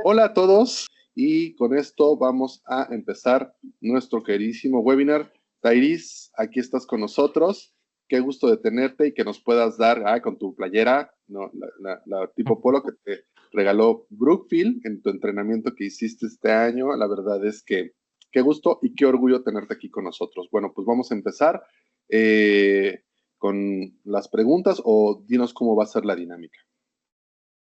Hola a todos y con esto vamos a empezar nuestro queridísimo webinar. Thairis, aquí estás con nosotros. Qué gusto de tenerte y que nos puedas dar con tu playera, no, la tipo polo que te regaló Brookfield en tu entrenamiento que hiciste este año. La verdad es que qué gusto y qué orgullo tenerte aquí con nosotros. Bueno, pues vamos a empezar con las preguntas o dinos cómo va a ser la dinámica.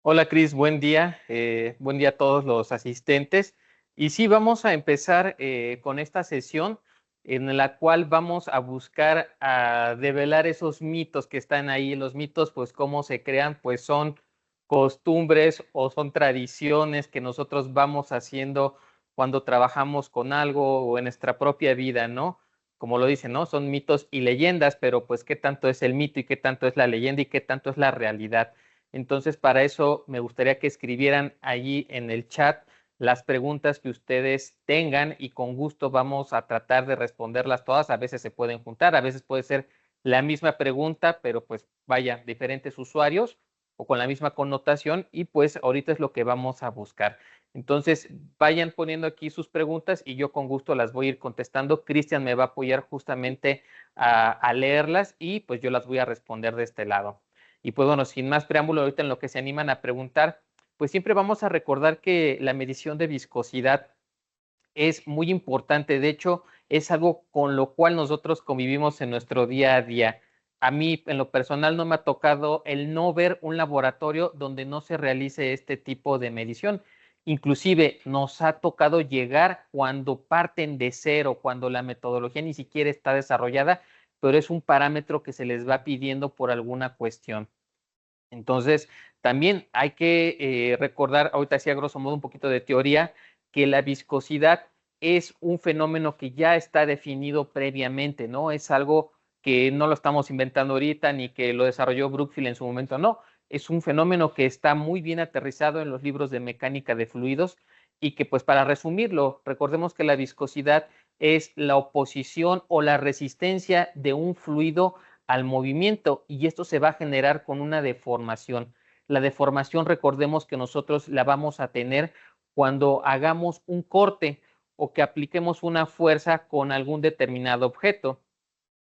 Hola Cris, buen día a todos los asistentes. Y sí, vamos a empezar con esta sesión en la cual vamos a buscar a develar esos mitos que están ahí. Los mitos, pues cómo se crean, pues son costumbres o son tradiciones que nosotros vamos haciendo cuando trabajamos con algo o en nuestra propia vida, ¿no? Como lo dicen, ¿no? Son mitos y leyendas, pero pues qué tanto es el mito y qué tanto es la leyenda y qué tanto es la realidad. Entonces, para eso me gustaría que escribieran allí en el chat las preguntas que ustedes tengan y con gusto vamos a tratar de responderlas todas. A veces se pueden juntar, a veces puede ser la misma pregunta, pero pues vaya, diferentes usuarios o con la misma connotación y pues ahorita es lo que vamos a buscar. Entonces, vayan poniendo aquí sus preguntas y yo con gusto las voy a ir contestando. Cristian me va a apoyar justamente a leerlas y pues yo las voy a responder de este lado. Y pues bueno, sin más preámbulo, ahorita en lo que se animan a preguntar, pues siempre vamos a recordar que la medición de viscosidad es muy importante. De hecho, es algo con lo cual nosotros convivimos en nuestro día a día. A mí, en lo personal, no me ha tocado el no ver un laboratorio donde no se realice este tipo de medición. Inclusive nos ha tocado llegar cuando parten de cero, cuando la metodología ni siquiera está desarrollada, pero es un parámetro que se les va pidiendo por alguna cuestión. Entonces, también hay que recordar, ahorita hacía grosso modo un poquito de teoría, que la viscosidad es un fenómeno que ya está definido previamente, ¿no? Es algo que no lo estamos inventando ahorita ni que lo desarrolló Brookfield en su momento, no. Es un fenómeno que está muy bien aterrizado en los libros de mecánica de fluidos y que, pues, para resumirlo, recordemos que la viscosidad es la oposición o la resistencia de un fluido al movimiento y esto se va a generar con una deformación. La deformación, recordemos que nosotros la vamos a tener cuando hagamos un corte o que apliquemos una fuerza con algún determinado objeto.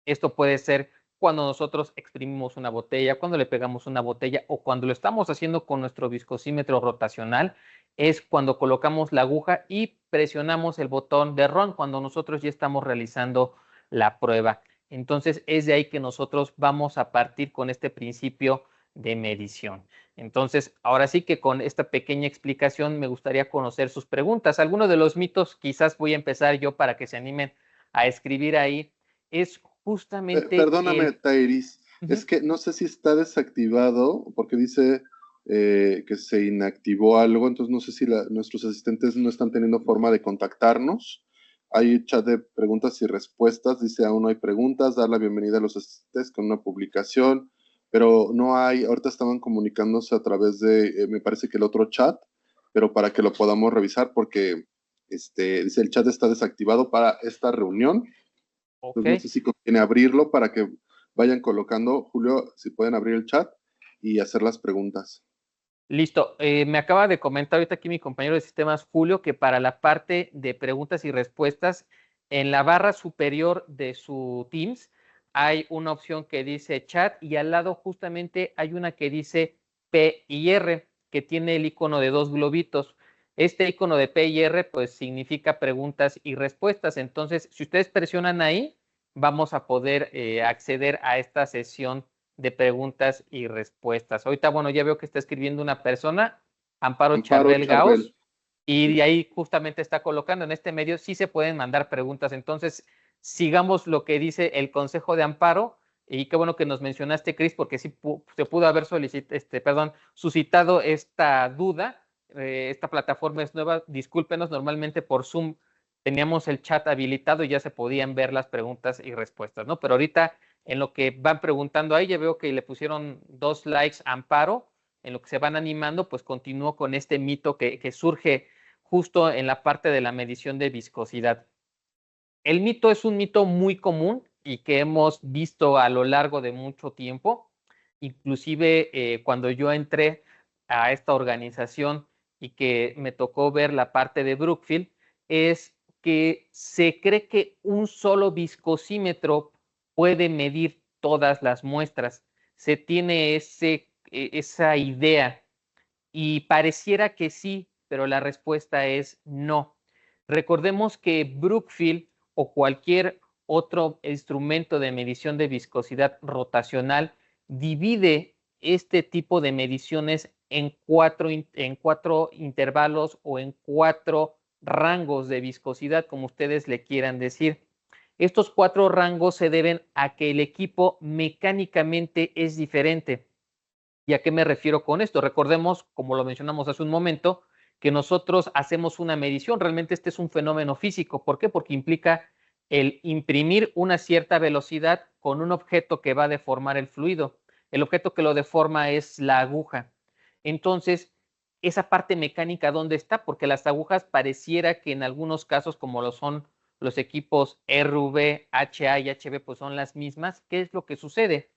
Esto puede ser cuando nosotros exprimimos una botella, cuando le pegamos una botella o cuando lo estamos haciendo con nuestro viscosímetro rotacional, es cuando colocamos la aguja y presionamos el botón de RON cuando nosotros ya estamos realizando la prueba. Entonces es de ahí que nosotros vamos a partir con este principio de medición. Entonces, ahora sí que con esta pequeña explicación me gustaría conocer sus preguntas. Algunos de los mitos, quizás voy a empezar yo para que se animen a escribir ahí, es justamente Perdóname, el... Tairis, es Ujú. que no sé si está desactivado porque dice que se inactivó algo, entonces no sé si nuestros asistentes no están teniendo forma de contactarnos. Hay chat de preguntas y respuestas, dice aún no hay preguntas, dar la bienvenida a los asistentes con una publicación, pero no hay, ahorita estaban comunicándose a través de, me parece que el otro chat, pero para que lo podamos revisar porque dice el chat está desactivado para esta reunión. Ok, Entonces no sé si conviene abrirlo para que vayan colocando, Julio, si pueden abrir el chat y hacer las preguntas. listo. Me acaba de comentar ahorita aquí mi compañero de sistemas, Julio, que para la parte de preguntas y respuestas, en la barra superior de su Teams hay una opción que dice chat y al lado justamente hay una que dice P y R, que tiene el icono de dos globitos. Este icono de P y R pues significa preguntas y respuestas. Entonces, si ustedes presionan ahí, vamos a poder acceder a esta sesión de preguntas y respuestas. Ahorita, bueno, ya veo que está escribiendo una persona, Amparo Amparo Charbel Charbel. Gauss, y de ahí justamente está colocando en este medio, sí se pueden mandar preguntas. Entonces, sigamos lo que dice el consejo de Amparo, y qué bueno que nos mencionaste, Cris, porque sí se pudo haber suscitado esta duda. Esta plataforma es nueva, discúlpenos, normalmente por Zoom teníamos el chat habilitado y ya se podían ver las preguntas y respuestas, ¿no? Pero ahorita en lo que van preguntando ahí, ya veo que le pusieron 2 likes a Amparo, en lo que se van animando, pues continúo con este mito que surge justo en la parte de la medición de viscosidad. El mito es un mito muy común y que hemos visto a lo largo de mucho tiempo. Inclusive cuando yo entré a esta organización, y que me tocó ver la parte de Brookfield, es que se cree que un solo viscosímetro puede medir todas las muestras. Se tiene esa idea y pareciera que sí, pero la respuesta es no. Recordemos que Brookfield o cualquier otro instrumento de medición de viscosidad rotacional divide este tipo de mediciones en cuatro intervalos o en cuatro rangos de viscosidad, como ustedes le quieran decir. Estos cuatro rangos se deben a que el equipo mecánicamente es diferente. ¿Y a qué me refiero con esto? Recordemos, como lo mencionamos hace un momento, que nosotros hacemos una medición. Realmente este es un fenómeno físico. ¿Por qué? Porque implica el imprimir una cierta velocidad con un objeto que va a deformar el fluido. El objeto que lo deforma es la aguja. Entonces, esa parte mecánica, ¿dónde está? Porque las agujas pareciera que en algunos casos, como lo son los equipos RV, HA y HB, pues son las mismas. ¿Qué es lo que sucede?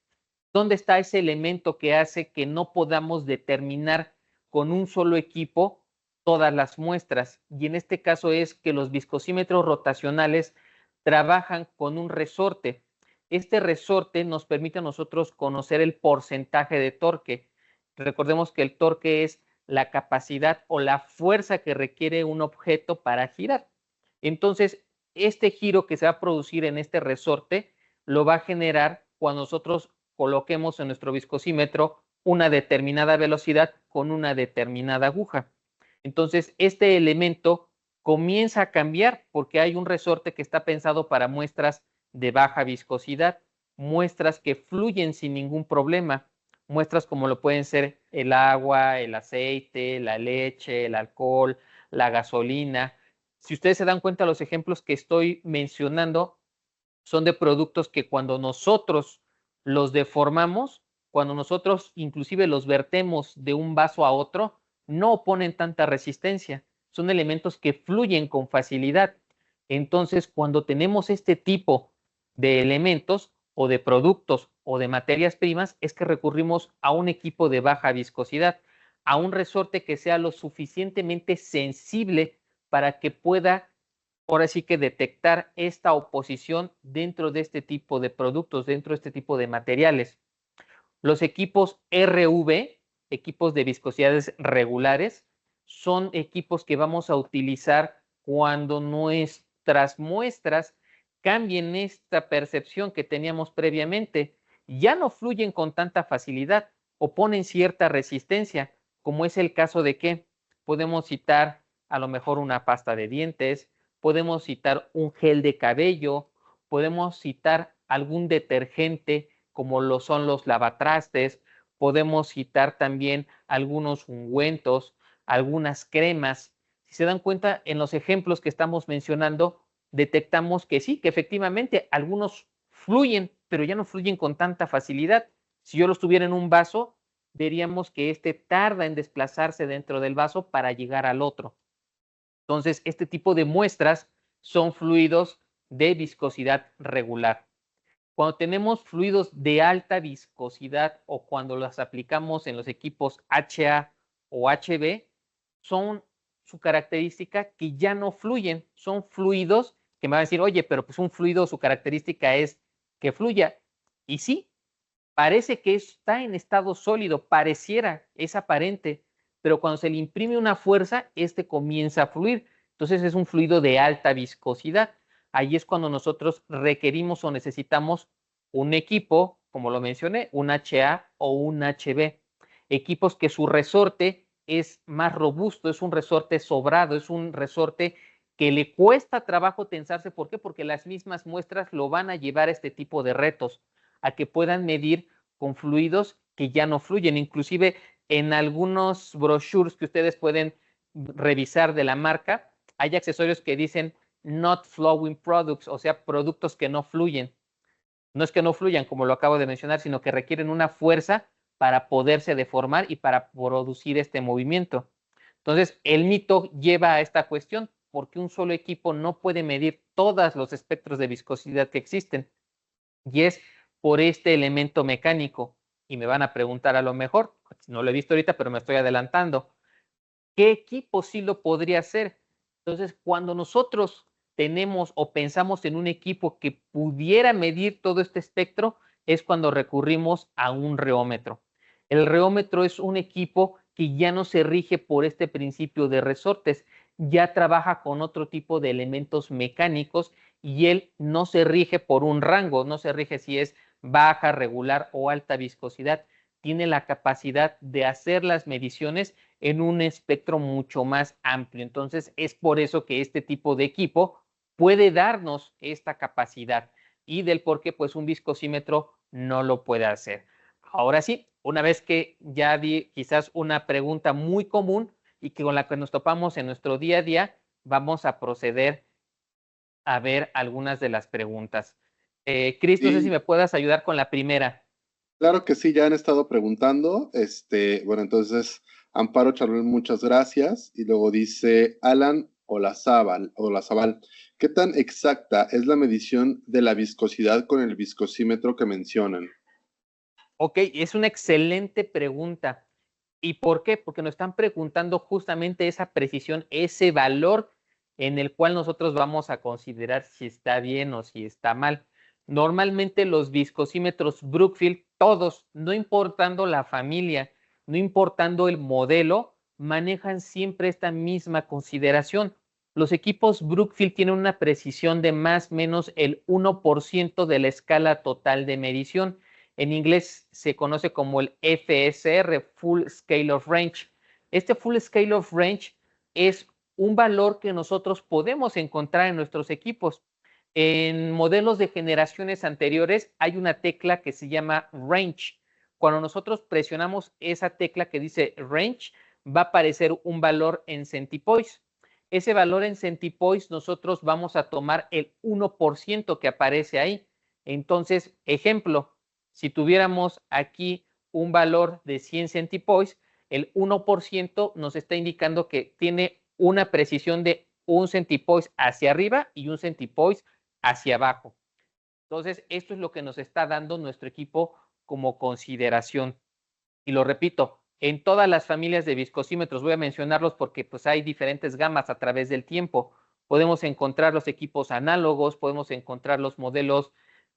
¿Dónde está ese elemento que hace que no podamos determinar con un solo equipo todas las muestras? Y en este caso es que los viscosímetros rotacionales trabajan con un resorte. Este resorte nos permite a nosotros conocer el porcentaje de torque. Recordemos que el torque es la capacidad o la fuerza que requiere un objeto para girar. Entonces, este giro que se va a producir en este resorte lo va a generar cuando nosotros coloquemos en nuestro viscosímetro una determinada velocidad con una determinada aguja. Entonces, este elemento comienza a cambiar porque hay un resorte que está pensado para muestras de baja viscosidad, muestras que fluyen sin ningún problema, muestras como lo pueden ser el agua, el aceite, la leche, el alcohol, la gasolina. Si ustedes se dan cuenta, los ejemplos que estoy mencionando son de productos que cuando nosotros los deformamos, cuando nosotros inclusive los vertemos de un vaso a otro, no oponen tanta resistencia. Son elementos que fluyen con facilidad. Entonces, cuando tenemos este tipo de elementos o de productos o de materias primas, es que recurrimos a un equipo de baja viscosidad, a un resorte que sea lo suficientemente sensible para que pueda ahora sí que detectar esta oposición dentro de este tipo de productos, dentro de este tipo de materiales. Los equipos RV, equipos de viscosidades regulares, son equipos que vamos a utilizar cuando nuestras muestras cambien esta percepción que teníamos previamente. Ya no fluyen con tanta facilidad o ponen cierta resistencia, como es el caso de que podemos citar a lo mejor una pasta de dientes, podemos citar un gel de cabello, podemos citar algún detergente como lo son los lavatrastes, podemos citar también algunos ungüentos, algunas cremas. Si se dan cuenta, en los ejemplos que estamos mencionando, detectamos que sí, que efectivamente algunos fluyen, pero ya no fluyen con tanta facilidad. Si yo los tuviera en un vaso, veríamos que este tarda en desplazarse dentro del vaso para llegar al otro. Entonces, este tipo de muestras son fluidos de viscosidad regular. Cuando tenemos fluidos de alta viscosidad o cuando los aplicamos en los equipos HA o HB, son su característica que ya no fluyen, son fluidos que me van a decir, oye, pero pues un fluido, su característica es que fluya. Y sí, parece que está en estado sólido, pareciera, es aparente, pero cuando se le imprime una fuerza, este comienza a fluir. Entonces es un fluido de alta viscosidad. Ahí es cuando nosotros requerimos o necesitamos un equipo, como lo mencioné, un HA o un HB. Equipos que su resorte es más robusto, es un resorte sobrado, es un resorte que le cuesta trabajo tensarse. ¿Por qué? Porque las mismas muestras lo van a llevar a este tipo de retos, a que puedan medir con fluidos que ya no fluyen. Inclusive en algunos brochures que ustedes pueden revisar de la marca, hay accesorios que dicen not flowing products, o sea, productos que no fluyen. No es que no fluyan, como lo acabo de mencionar, sino que requieren una fuerza para poderse deformar y para producir este movimiento. Entonces, el mito lleva a esta cuestión, porque un solo equipo no puede medir todos los espectros de viscosidad que existen. Y es por este elemento mecánico. Y me van a preguntar a lo mejor, no lo he visto ahorita, pero me estoy adelantando. ¿qué equipo sí lo podría hacer? Entonces, cuando nosotros tenemos o pensamos en un equipo que pudiera medir todo este espectro, es cuando recurrimos a un reómetro. El reómetro es un equipo que ya no se rige por este principio de resortes, ya trabaja con otro tipo de elementos mecánicos y él no se rige por un rango, no se rige si es baja, regular o alta viscosidad. Tiene la capacidad de hacer las mediciones en un espectro mucho más amplio. Entonces, es por eso que este tipo de equipo puede darnos esta capacidad y del por qué pues un viscosímetro no lo puede hacer. Ahora sí, una vez que ya di quizás una pregunta muy común y que con la que nos topamos en nuestro día a día, vamos a proceder a ver algunas de las preguntas. Cris, no sé si Sí, me puedas ayudar con la primera. claro que sí, ya han estado preguntando. Bueno, entonces, Amparo Charlón, muchas gracias. Y luego dice Alan Olazabal, ¿qué tan exacta es la medición de la viscosidad con el viscosímetro que mencionan? Ok, es una excelente pregunta. ¿Y por qué? Porque nos están preguntando justamente esa precisión, ese valor en el cual nosotros vamos a considerar si está bien o si está mal. Normalmente los viscosímetros Brookfield, todos, no importando la familia, no importando el modelo, manejan siempre esta misma consideración. Los equipos Brookfield tienen una precisión de más o menos el 1% de la escala total de medición. En inglés se conoce como el FSR, Full Scale of Range. Este Full Scale of Range es un valor que nosotros podemos encontrar en nuestros equipos. En modelos de generaciones anteriores hay una tecla que se llama Range. Cuando nosotros presionamos esa tecla que dice Range, va a aparecer un valor en centipoise. Ese valor en centipoise nosotros vamos a tomar el 1% que aparece ahí. Entonces, ejemplo, si tuviéramos aquí un valor de 100 centipoise, el 1% nos está indicando que tiene una precisión de un centipoise hacia arriba y un centipoise hacia abajo. Entonces, esto es lo que nos está dando nuestro equipo como consideración. Y lo repito, en todas las familias de viscosímetros, voy a mencionarlos porque pues hay diferentes gamas a través del tiempo. Podemos encontrar los equipos análogos, podemos encontrar los modelos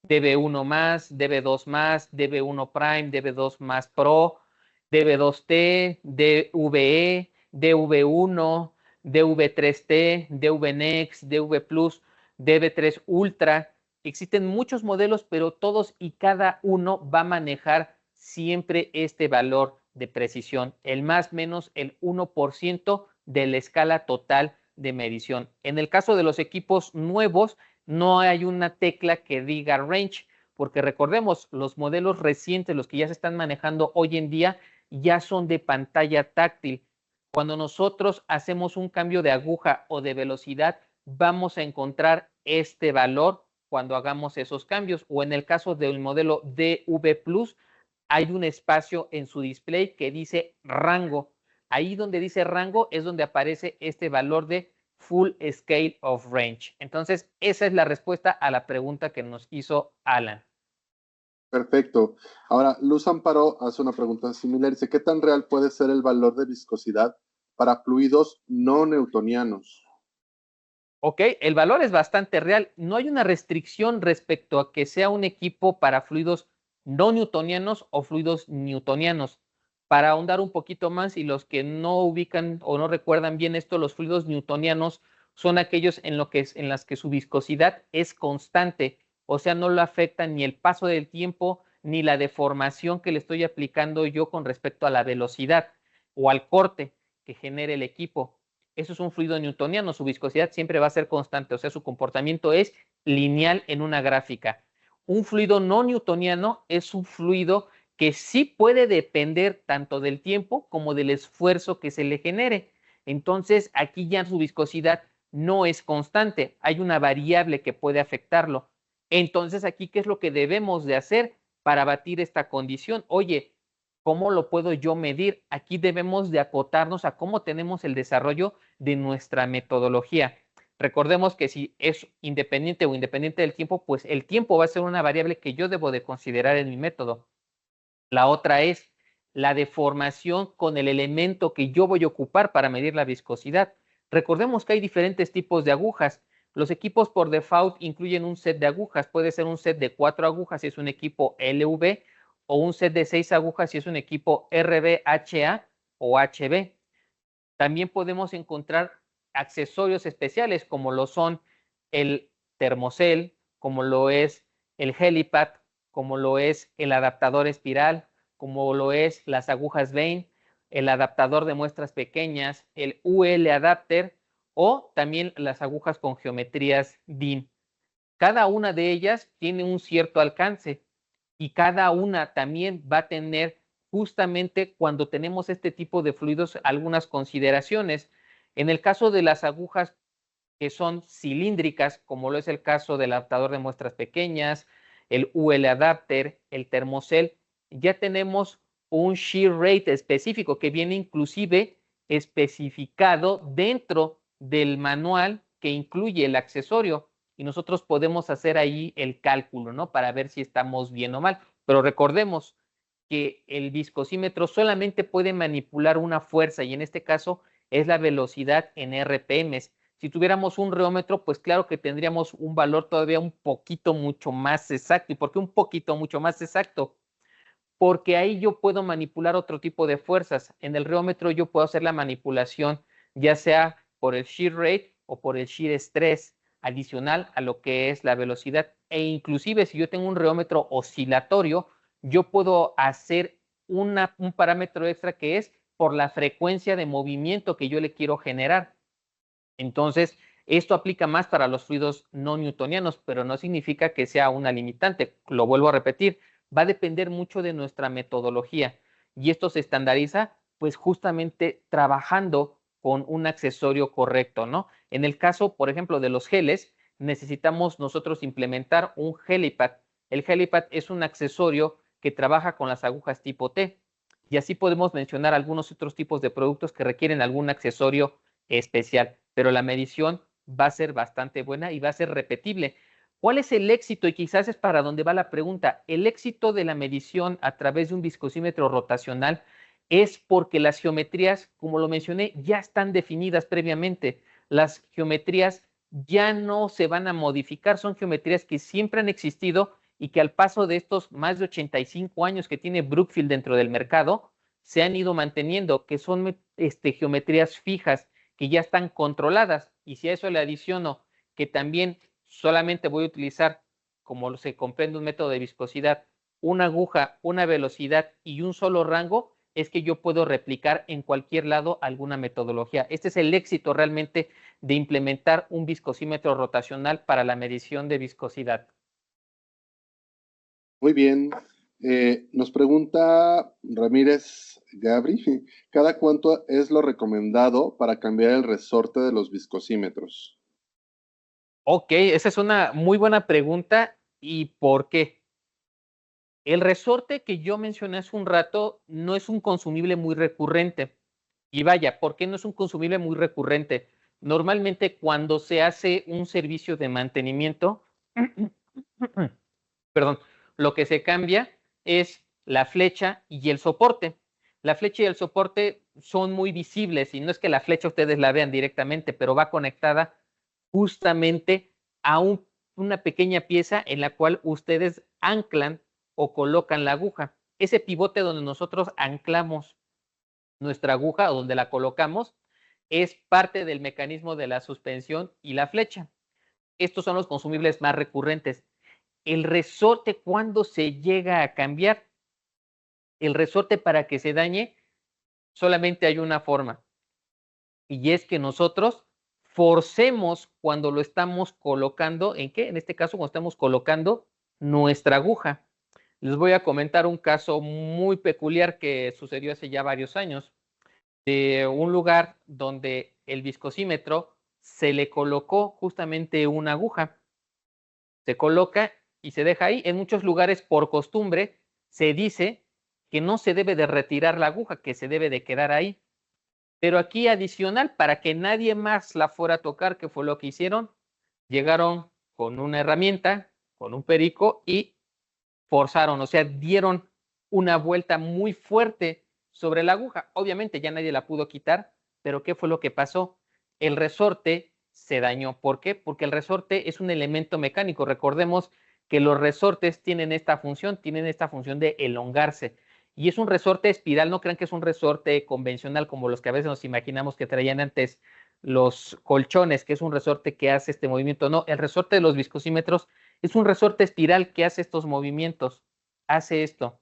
DB1 más, DB2 más, DB1 Prime, DB2 más Pro, DB2T, DVE, DV1, DV3T, DV Next, DV Plus, DB3 Ultra. Existen muchos modelos, pero todos y cada uno va a manejar siempre este valor de precisión, el más menos el 1% de la escala total de medición. En el caso de los equipos nuevos, no hay una tecla que diga range, porque recordemos, los modelos recientes, los que ya se están manejando hoy en día, ya son de pantalla táctil. Cuando nosotros hacemos un cambio de aguja o de velocidad, vamos a encontrar este valor cuando hagamos esos cambios. O en el caso del modelo DV Plus, hay un espacio en su display que dice rango. Ahí donde dice rango es donde aparece este valor de Full Scale of Range. Entonces, esa es la respuesta a la pregunta que nos hizo Alan. Perfecto. Ahora, Luz Amparo hace una pregunta similar. Dice, ¿qué tan real puede ser el valor de viscosidad para fluidos no newtonianos? Ok, el valor es bastante real. No hay una restricción respecto a que sea un equipo para fluidos no newtonianos o fluidos newtonianos. Para ahondar un poquito más y los que no ubican o no recuerdan bien esto, los fluidos newtonianos son aquellos en las que su viscosidad es constante, o sea, no lo afecta ni el paso del tiempo ni la deformación que le estoy aplicando yo con respecto a la velocidad o al corte que genere el equipo. Eso es un fluido newtoniano, su viscosidad siempre va a ser constante, o sea, su comportamiento es lineal en una gráfica. Un fluido no newtoniano es un fluido que sí puede depender tanto del tiempo como del esfuerzo que se le genere. Entonces, aquí ya su viscosidad no es constante, hay una variable que puede afectarlo. Entonces, aquí, ¿qué es lo que debemos de hacer para batir esta condición? Oye, ¿cómo lo puedo yo medir? Aquí debemos de acotarnos a cómo tenemos el desarrollo de nuestra metodología. Recordemos que si es independiente o independiente del tiempo, pues el tiempo va a ser una variable que yo debo de considerar en mi método. La otra es la deformación con el elemento que yo voy a ocupar para medir la viscosidad. Recordemos que hay diferentes tipos de agujas. Los equipos por default incluyen un set de agujas. Puede ser un set de 4 agujas si es un equipo LV o un set de 6 agujas si es un equipo RB-HA o HB. También podemos encontrar accesorios especiales como lo son el termocel, como lo es el helipad, como lo es el adaptador espiral, como lo es las agujas Vane, el adaptador de muestras pequeñas, el UL adapter o también las agujas con geometrías DIN. Cada una de ellas tiene un cierto alcance y cada una también va a tener justamente cuando tenemos este tipo de fluidos algunas consideraciones. En el caso de las agujas que son cilíndricas, como lo es el caso del adaptador de muestras pequeñas, el UL adapter, el termocel, ya tenemos un shear rate específico que viene inclusive especificado dentro del manual que incluye el accesorio y nosotros podemos hacer ahí el cálculo, ¿no? Para ver si estamos bien o mal. Pero recordemos que el viscosímetro solamente puede manipular una fuerza y en este caso es la velocidad en RPMs. Si tuviéramos un reómetro, pues claro que tendríamos un valor todavía un poquito mucho más exacto. ¿Y por qué un poquito mucho más exacto? Porque ahí yo puedo manipular otro tipo de fuerzas. En el reómetro yo puedo hacer la manipulación ya sea por el shear rate o por el shear stress adicional a lo que es la velocidad. E inclusive si yo tengo un reómetro oscilatorio, yo puedo hacer un parámetro extra que es por la frecuencia de movimiento que yo le quiero generar. Entonces, esto aplica más para los fluidos no newtonianos, pero no significa que sea una limitante. Lo vuelvo a repetir, va a depender mucho de nuestra metodología y esto se estandariza pues justamente trabajando con un accesorio correcto, ¿no? En el caso, por ejemplo, de los geles, necesitamos nosotros implementar un helipad. El helipad es un accesorio que trabaja con las agujas tipo T y así podemos mencionar algunos otros tipos de productos que requieren algún accesorio especial, pero la medición va a ser bastante buena y va a ser repetible. ¿Cuál es el éxito? Y quizás es para donde va la pregunta. El éxito de la medición a través de un viscosímetro rotacional es porque las geometrías, como lo mencioné, ya están definidas previamente. Las geometrías ya no se van a modificar, son geometrías que siempre han existido y que al paso de estos más de 85 años que tiene Brookfield dentro del mercado, se han ido manteniendo, que son geometrías fijas que ya están controladas. Y si a eso le adiciono que también solamente voy a utilizar, como se comprende un método de viscosidad, una aguja, una velocidad y un solo rango, es que yo puedo replicar en cualquier lado alguna metodología. Este es el éxito realmente de implementar un viscosímetro rotacional para la medición de viscosidad. Muy bien. Nos pregunta Ramírez Gabri, ¿cada cuánto es lo recomendado para cambiar el resorte de los viscosímetros? Ok, esa es una muy buena pregunta. ¿Y por qué? El resorte que yo mencioné hace un rato no es un consumible muy recurrente. Y vaya, ¿por qué no es un consumible muy recurrente? Normalmente cuando se hace un servicio de mantenimiento, perdón, lo que se cambia es la flecha y el soporte. La flecha y el soporte son muy visibles y no es que la flecha ustedes la vean directamente, pero va conectada justamente a una pequeña pieza en la cual ustedes anclan o colocan la aguja. Ese pivote donde nosotros anclamos nuestra aguja o donde la colocamos es parte del mecanismo de la suspensión y la flecha. Estos son los consumibles más recurrentes. El resorte, ¿cuándo se llega a cambiar? El resorte para que se dañe solamente hay una forma y es que nosotros forcemos cuando lo estamos colocando, ¿en qué? En este caso, cuando estamos colocando nuestra aguja. Les voy a comentar un caso muy peculiar que sucedió hace ya varios años, de un lugar donde el viscosímetro se le colocó justamente una aguja. Se coloca y se deja ahí. En muchos lugares, por costumbre, se dice que no se debe de retirar la aguja, que se debe de quedar ahí. Pero aquí adicional, para que nadie más la fuera a tocar, que fue lo que hicieron, llegaron con una herramienta, con un perico y forzaron, o sea, dieron una vuelta muy fuerte sobre la aguja. Obviamente ya nadie la pudo quitar, pero ¿qué fue lo que pasó? El resorte se dañó. ¿Por qué? Porque el resorte es un elemento mecánico. Recordemos que los resortes tienen esta función de elongarse. Y es un resorte espiral, no crean que es un resorte convencional como los que a veces nos imaginamos que traían antes los colchones, que es un resorte que hace este movimiento. No, el resorte de los viscosímetros es un resorte espiral que hace estos movimientos, hace esto.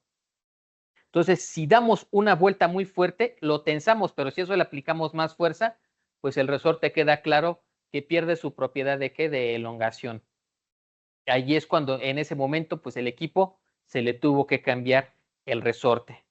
Entonces, si damos una vuelta muy fuerte, lo tensamos, pero si eso le aplicamos más fuerza, pues el resorte queda claro que pierde su propiedad de ¿qué? De elongación. Allí es cuando en ese momento, pues el equipo se le tuvo que cambiar el resorte.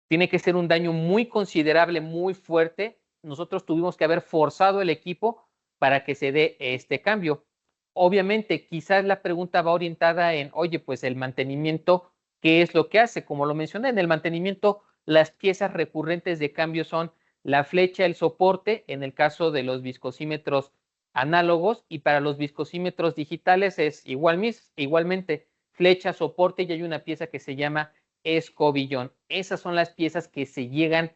Tiene que ser un daño muy considerable, muy fuerte. Nosotros tuvimos que haber forzado el equipo para que se dé este cambio. Obviamente, quizás la pregunta va orientada en, oye, pues el mantenimiento, ¿qué es lo que hace? Como lo mencioné, en el mantenimiento, las piezas recurrentes de cambio son la flecha, el soporte, en el caso de los viscosímetros análogos, y para los viscosímetros digitales es igualmente flecha, soporte, y hay una pieza que se llama escobillón. Esas son las piezas que se llegan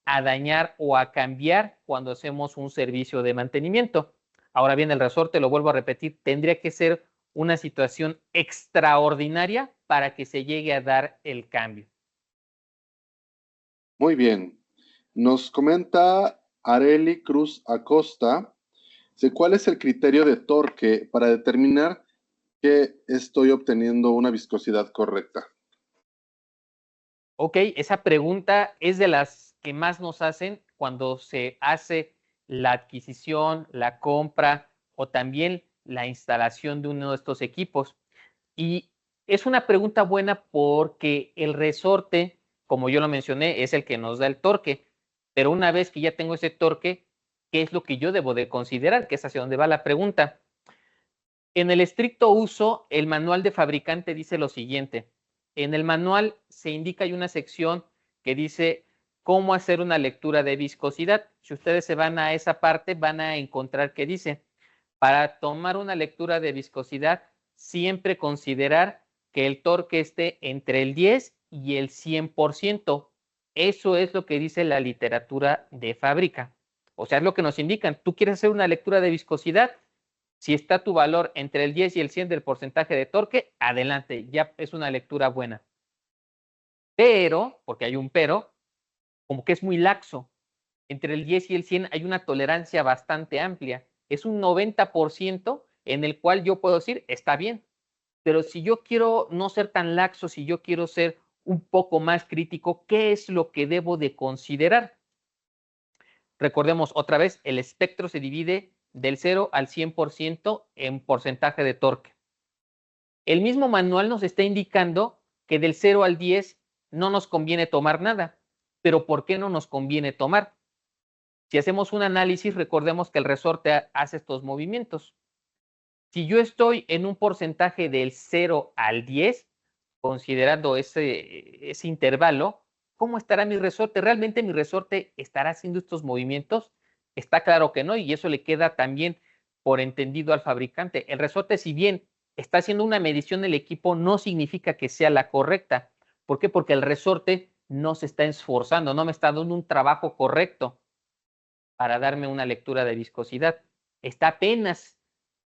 a dañar o a cambiar cuando hacemos un servicio de mantenimiento. Ahora bien, el resorte, lo vuelvo a repetir, tendría que ser una situación extraordinaria para que se llegue a dar el cambio. Muy bien. Nos comenta Areli Cruz Acosta, ¿cuál es el criterio de torque para determinar que estoy obteniendo una viscosidad correcta? Ok, esa pregunta es de las que más nos hacen cuando se hace la adquisición, la compra o también la instalación de uno de estos equipos. Y es una pregunta buena porque el resorte, como yo lo mencioné, es el que nos da el torque. Pero una vez que ya tengo ese torque, ¿qué es lo que yo debo de considerar? Que es hacia dónde va la pregunta. En el estricto uso, el manual de fabricante dice lo siguiente. En el manual se indica, hay una sección que dice cómo hacer una lectura de viscosidad. Si ustedes se van a esa parte, van a encontrar que dice, para tomar una lectura de viscosidad, siempre considerar que el torque esté entre el 10 y el 100%. Eso es lo que dice la literatura de fábrica. O sea, es lo que nos indican. Tú quieres hacer una lectura de viscosidad, si está tu valor entre el 10 y el 100 del porcentaje de torque, adelante, ya es una lectura buena. Pero, porque hay un pero, como que es muy laxo. Entre el 10 y el 100 hay una tolerancia bastante amplia. Es un 90% en el cual yo puedo decir, está bien. Pero si yo quiero no ser tan laxo, si yo quiero ser un poco más crítico, ¿qué es lo que debo de considerar? Recordemos otra vez, el espectro se divide del 0 al 100% en porcentaje de torque. El mismo manual nos está indicando que del 0 al 10 no nos conviene tomar nada. Pero ¿por qué no nos conviene tomar? Si hacemos un análisis, recordemos que el resorte hace estos movimientos. Si yo estoy en un porcentaje del 0 al 10, considerando ese intervalo, ¿cómo estará mi resorte? ¿Realmente mi resorte estará haciendo estos movimientos? Está claro que no, y eso le queda también por entendido al fabricante. El resorte, si bien está haciendo una medición del equipo, no significa que sea la correcta. ¿Por qué? Porque el resorte no se está esforzando, no me está dando un trabajo correcto para darme una lectura de viscosidad. Está apenas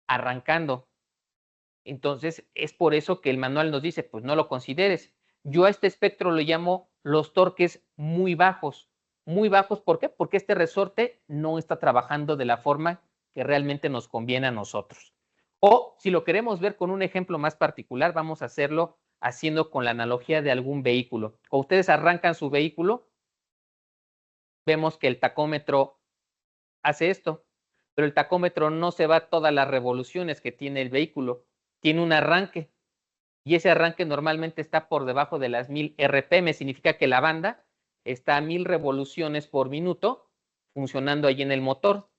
arrancando. Entonces, es por eso que el manual nos dice, pues no lo consideres. Yo a este espectro lo llamo los torques muy bajos. Muy bajos, ¿por qué? Porque este resorte no está trabajando de la forma que realmente nos conviene a nosotros. O si lo queremos ver con un ejemplo más particular, vamos a hacerlo haciendo con la analogía de algún vehículo. Cuando ustedes arrancan su vehículo, vemos que el tacómetro hace esto, pero el tacómetro no se va todas las revoluciones que tiene el vehículo, tiene un arranque y ese arranque normalmente está por debajo de las 1000 RPM, significa que la banda está a 1000 revoluciones por minuto funcionando allí en el motor,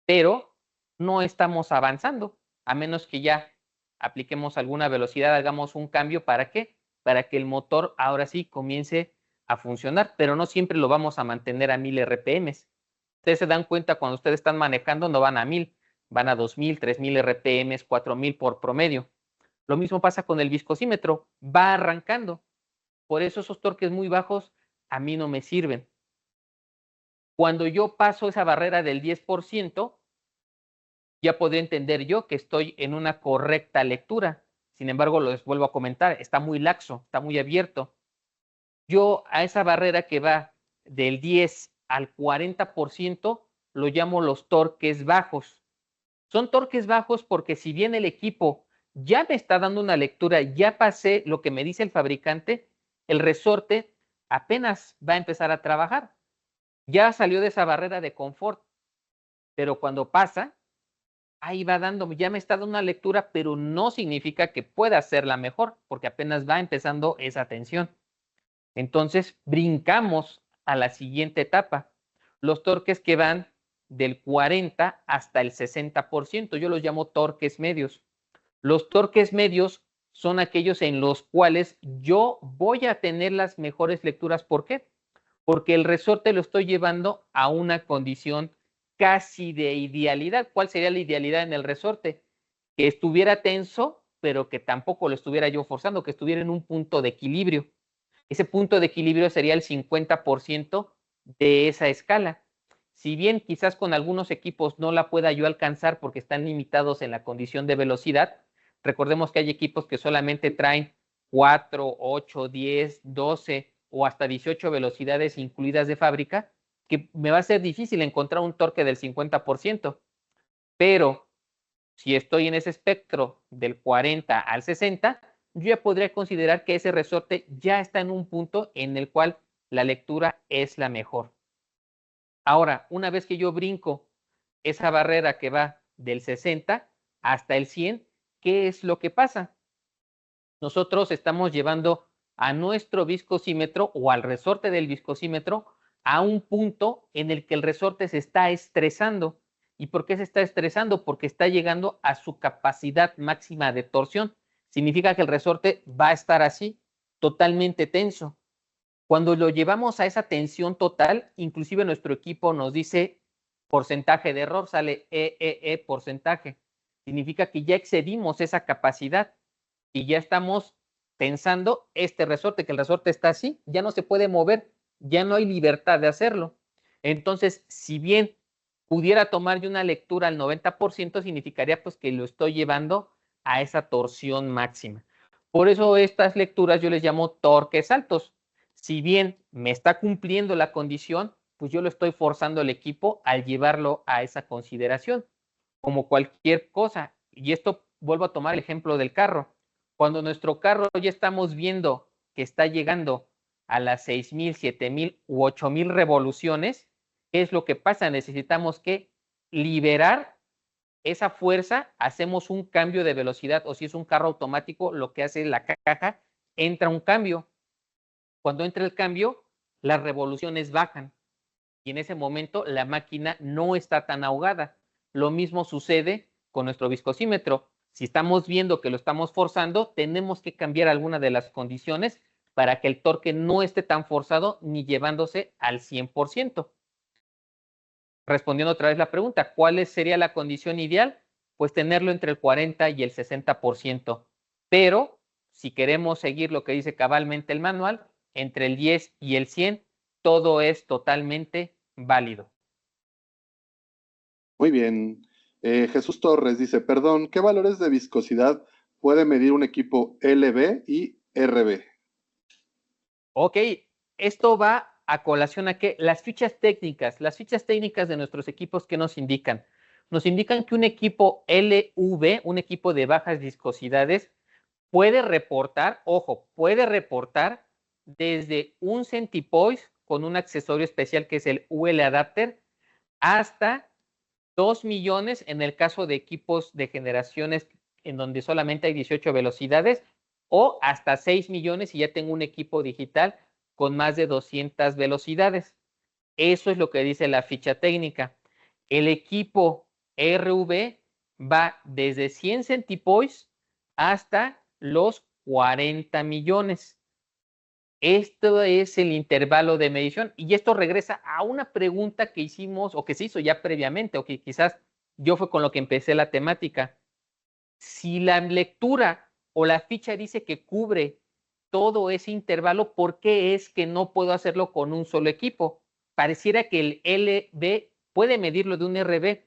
pero no estamos avanzando, a menos que ya apliquemos alguna velocidad, hagamos un cambio, ¿para qué? Para que el motor ahora sí comience a funcionar, pero no siempre lo vamos a mantener a 1000 RPM. Ustedes se dan cuenta cuando ustedes están manejando, no van a 1000, van a 2000, 3000 RPM, 4000 por promedio. Lo mismo pasa con el viscosímetro, va arrancando. Por eso esos torques muy bajos a mí no me sirven. Cuando yo paso esa barrera del 10%, ya podría entender yo que estoy en una correcta lectura. Sin embargo, les vuelvo a comentar, está muy laxo, está muy abierto. Yo a esa barrera que va del 10 al 40% lo llamo los torques bajos. Son torques bajos porque si bien el equipo ya me está dando una lectura, ya pasé lo que me dice el fabricante, el resorte apenas va a empezar a trabajar. Ya salió de esa barrera de confort, pero cuando pasa, ahí va dando, ya me está dando una lectura, pero no significa que pueda ser la mejor, porque apenas va empezando esa tensión. Entonces, brincamos a la siguiente etapa, los torques que van del 40 hasta el 60%, yo los llamo torques medios. Los torques medios son aquellos en los cuales yo voy a tener las mejores lecturas. ¿Por qué? Porque el resorte lo estoy llevando a una condición casi de idealidad. ¿Cuál sería la idealidad en el resorte? Que estuviera tenso, pero que tampoco lo estuviera yo forzando, que estuviera en un punto de equilibrio. Ese punto de equilibrio sería el 50% de esa escala. Si bien quizás con algunos equipos no la pueda yo alcanzar porque están limitados en la condición de velocidad, recordemos que hay equipos que solamente traen 4, 8, 10, 12 o hasta 18 velocidades incluidas de fábrica, que me va a ser difícil encontrar un torque del 50%. Pero si estoy en ese espectro del 40 al 60, yo ya podría considerar que ese resorte ya está en un punto en el cual la lectura es la mejor. Ahora, una vez que yo brinco esa barrera que va del 60 hasta el 100, ¿qué es lo que pasa? Nosotros estamos llevando a nuestro viscosímetro o al resorte del viscosímetro a un punto en el que el resorte se está estresando. ¿Y por qué se está estresando? Porque está llegando a su capacidad máxima de torsión. Significa que el resorte va a estar así, totalmente tenso. Cuando lo llevamos a esa tensión total, inclusive nuestro equipo nos dice porcentaje de error, sale porcentaje. Significa que ya excedimos esa capacidad y ya estamos tensando este resorte, que el resorte está así, ya no se puede mover, ya no hay libertad de hacerlo. Entonces, si bien pudiera tomar yo una lectura al 90%, significaría pues que lo estoy llevando a esa torsión máxima. Por eso estas lecturas yo les llamo torques altos. Si bien me está cumpliendo la condición, pues yo lo estoy forzando al equipo al llevarlo a esa consideración, como cualquier cosa. Y esto vuelvo a tomar el ejemplo del carro. Cuando nuestro carro ya estamos viendo que está llegando a las 6,000, 7,000 u 8,000 revoluciones, ¿qué es lo que pasa? Necesitamos que liberar esa fuerza, hacemos un cambio de velocidad, o si es un carro automático, lo que hace la caja, entra un cambio. Cuando entra el cambio, las revoluciones bajan y en ese momento la máquina no está tan ahogada. Lo mismo sucede con nuestro viscosímetro. Si estamos viendo que lo estamos forzando, tenemos que cambiar alguna de las condiciones para que el torque no esté tan forzado ni llevándose al 100%. Respondiendo otra vez la pregunta, ¿cuál sería la condición ideal? Pues tenerlo entre el 40 y el 60%. Pero si queremos seguir lo que dice cabalmente el manual, entre el 10 y el 100, todo es totalmente válido. Muy bien. Jesús Torres dice, perdón, ¿qué valores de viscosidad puede medir un equipo LB y RB? Ok, esto va a colación a que las fichas técnicas de nuestros equipos, ¿qué nos indican? Nos indican que un equipo LV, un equipo de bajas viscosidades, puede reportar, ojo, puede reportar desde un centipoise con un accesorio especial que es el UL adapter hasta 2 millones en el caso de equipos de generaciones en donde solamente hay 18 velocidades o hasta 6 millones si ya tengo un equipo digital con más de 200 velocidades. Eso es lo que dice la ficha técnica. El equipo RV va desde 100 centipoise hasta los 40 millones. Esto es el intervalo de medición y esto regresa a una pregunta que hicimos o que se hizo ya previamente o que quizás yo fue con lo que empecé la temática. Si la lectura o la ficha dice que cubre todo ese intervalo, ¿por qué es que no puedo hacerlo con un solo equipo? Pareciera que el LB puede medirlo de un RB,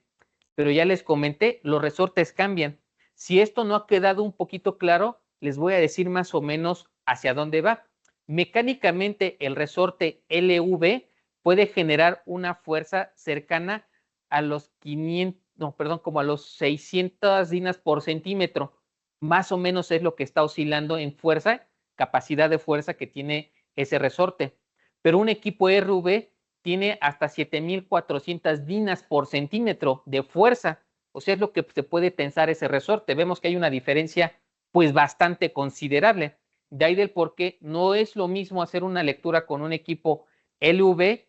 pero ya les comenté, los resortes cambian. Si esto no ha quedado un poquito claro, les voy a decir más o menos hacia dónde va. Mecánicamente, el resorte LV puede generar una fuerza cercana a los 500, no, perdón, como a los 600 dinas por centímetro. Más o menos es lo que está oscilando en fuerza, capacidad de fuerza que tiene ese resorte. Pero un equipo RV tiene hasta 7,400 dinas por centímetro de fuerza. O sea, es lo que se puede tensar ese resorte. Vemos que hay una diferencia pues bastante considerable. De ahí del por qué no es lo mismo hacer una lectura con un equipo LV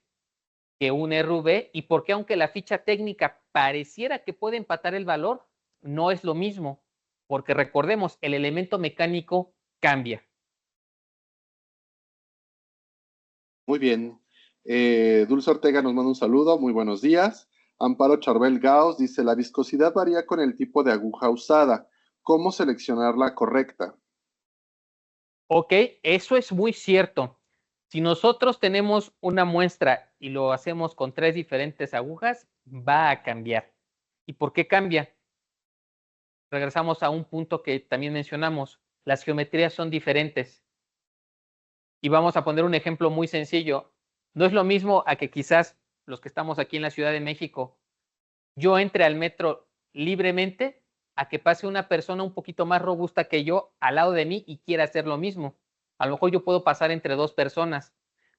que un RV y por qué aunque la ficha técnica pareciera que puede empatar el valor, no es lo mismo. Porque recordemos, el elemento mecánico cambia. Muy bien. Dulce Ortega nos manda un saludo, muy buenos días. Amparo Charbel Gauss dice, la viscosidad varía con el tipo de aguja usada. ¿Cómo seleccionar la correcta? Ok, eso es muy cierto. Si nosotros tenemos una muestra y lo hacemos con 3 diferentes agujas, va a cambiar. ¿Y por qué cambia? Regresamos a un punto que también mencionamos. Las geometrías son diferentes. Y vamos a poner un ejemplo muy sencillo. No es lo mismo a que quizás los que estamos aquí en la Ciudad de México, yo entre al metro libremente, a que pase una persona un poquito más robusta que yo al lado de mí y quiera hacer lo mismo. A lo mejor yo puedo pasar entre 2 personas,